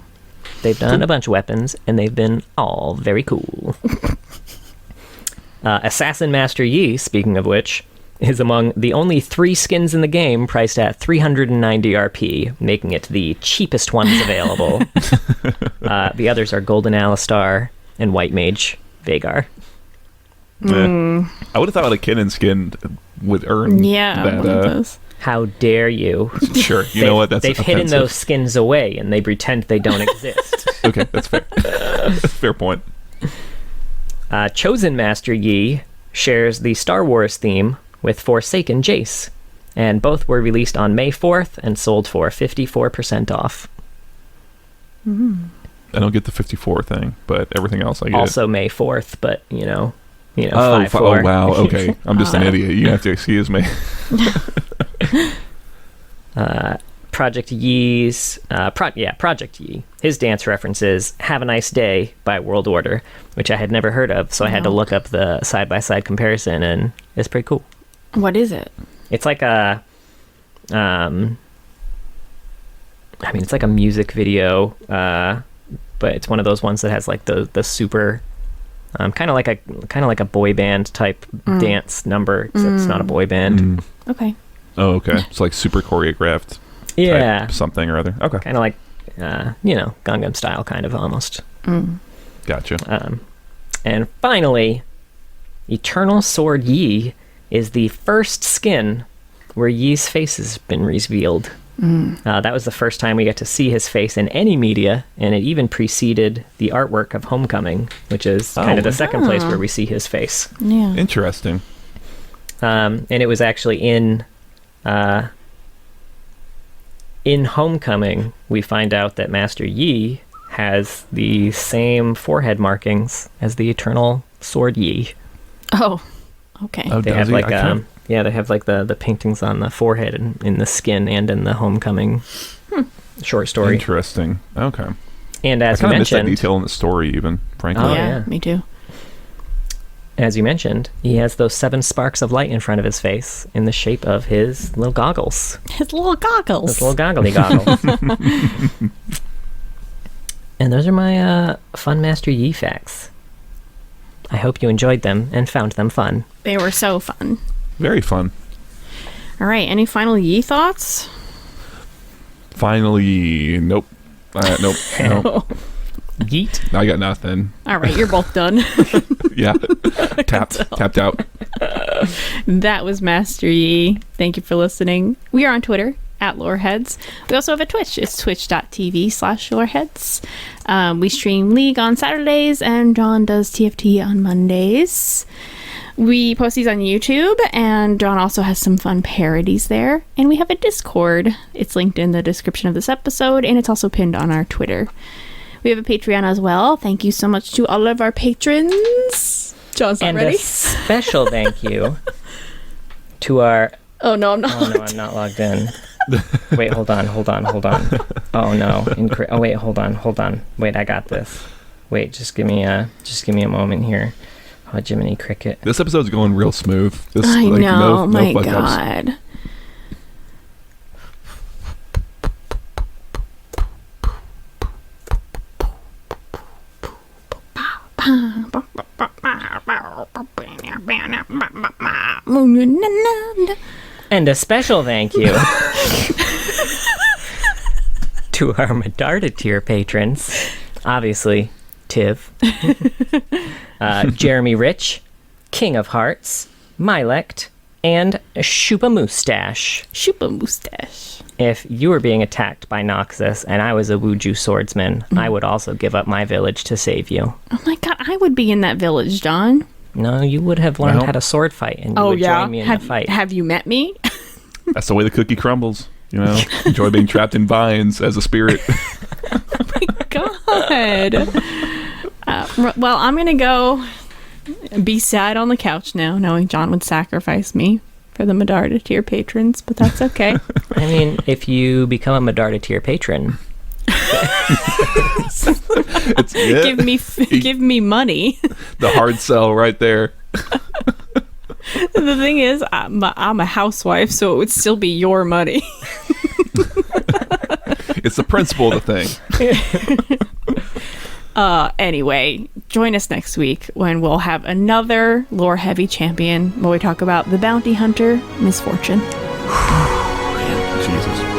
They've done a bunch of weapons, and they've been all very cool. Assassin Master Yi, speaking of which, is among the only 3 skins in the game priced at 390 RP, making it the cheapest ones available. The others are Golden Alistar and White Mage Vagar. Yeah. I would have thought a Kinnan skin would earn that. One of those. How dare you? Sure, you know what? That's they've hidden those skins away, and they pretend they don't exist. Okay, that's fair. Fair point. Chosen Master Yi shares the Star Wars theme with Forsaken Jace, and both were released on May 4th and sold for 54% off. I don't get the 54 thing, but everything else I get. Also May 4th, but you know, oh, 5-4. Oh wow, okay. I'm just an idiot. You have to excuse me. Project Yi's Project Yi. His dance references "Have a Nice Day" by World Order, which I had never heard of, so I had to look up the side-by-side comparison, and it's pretty cool. What is it? It's like a it's like a music video, but it's one of those ones that has like the super kind of like a boy band type dance number, except it's not a boy band. Okay. Oh, okay. It's like super choreographed. Yeah. Type something or other. Okay. Kind of like Gangnam Style kind of almost. Gotcha. And finally, Eternal Sword Yi is the first skin where Yi's face has been revealed. That was the first time we got to see his face in any media, and it even preceded the artwork of Homecoming, which is kind of the second place where we see his face. Yeah. Interesting. And it was actually in Homecoming, we find out that Master Yi has the same forehead markings as the Eternal Sword Yi. Oh, okay. Oh, They have like they have like the paintings on the forehead and in the skin and in the Homecoming short story. Interesting. Okay. And as I you kind of missed that mentioned, detail in the story, even frankly. Oh, yeah, yeah. me too. as you mentioned, he has those 7 sparks of light in front of his face in the shape of his little goggles. His little goggles. His little goggly goggles. And those are my Fun Master Yi facts. I hope you enjoyed them and found them fun. They were so fun. Very fun. All right. Any final Yi thoughts? Finally, nope. Nope. Yeet. I got nothing. All right. You're both done. Yeah. Tapped out. That was Master Yi. Thank you for listening. We are on Twitter @Loreheads. We also have a Twitch. It's twitch.tv/Loreheads. We stream League on Saturdays, and John does TFT on Mondays. We post these on YouTube, and John also has some fun parodies there. And we have a Discord. It's linked in the description of this episode, and it's also pinned on our Twitter. We have a Patreon as well. Thank you so much to all of our patrons. John's not ready. And a special thank you to our... Oh, no, I'm not. Oh, no, I'm not logged in. Wait, hold on. Oh, no. Oh, wait, hold on. Wait, I got this. Wait, just give me a moment here. Oh, Jiminy Cricket. This episode's going real smooth. I know, no my fuck-ups. God. And a special thank you to our Medarda tier patrons. Obviously, Tiv, Jeremy Rich, King of Hearts, Mylect, and Shupa Moustache. If you were being attacked by Noxus and I was a Wuju swordsman, I would also give up my village to save you. Oh my God, I would be in that village, John. No, you would have learned how to sword fight, and you would join me in the fight. Have you met me? That's the way the cookie crumbles. You know, enjoy being trapped in vines as a spirit. Oh my God. Well, I'm going to go be sad on the couch now, knowing John would sacrifice me for the Medarda tier patrons, but that's okay. I mean, if you become a Medarda tier patron... Give me money. The hard sell right there. The thing is, I'm a housewife, so it would still be your money. It's the principle of the thing. Anyway, join us next week when we'll have another lore heavy champion where we talk about the bounty hunter misfortune. Jesus.